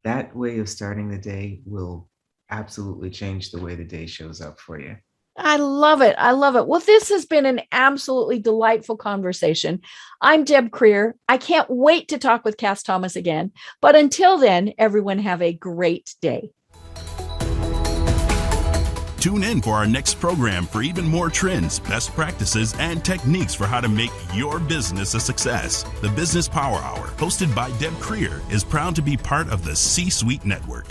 That way of starting the day will absolutely change the way the day shows up for you. I love it. I love it. Well, this has been an absolutely delightful conversation. I'm Deb Creer. I can't wait to talk with Kass Thomas again. But until then, everyone have a great day. Tune in for our next program for even more trends, best practices, and techniques for how to make your business a success. The Business Power Hour, hosted by Deb Creer, is proud to be part of the C-Suite Network.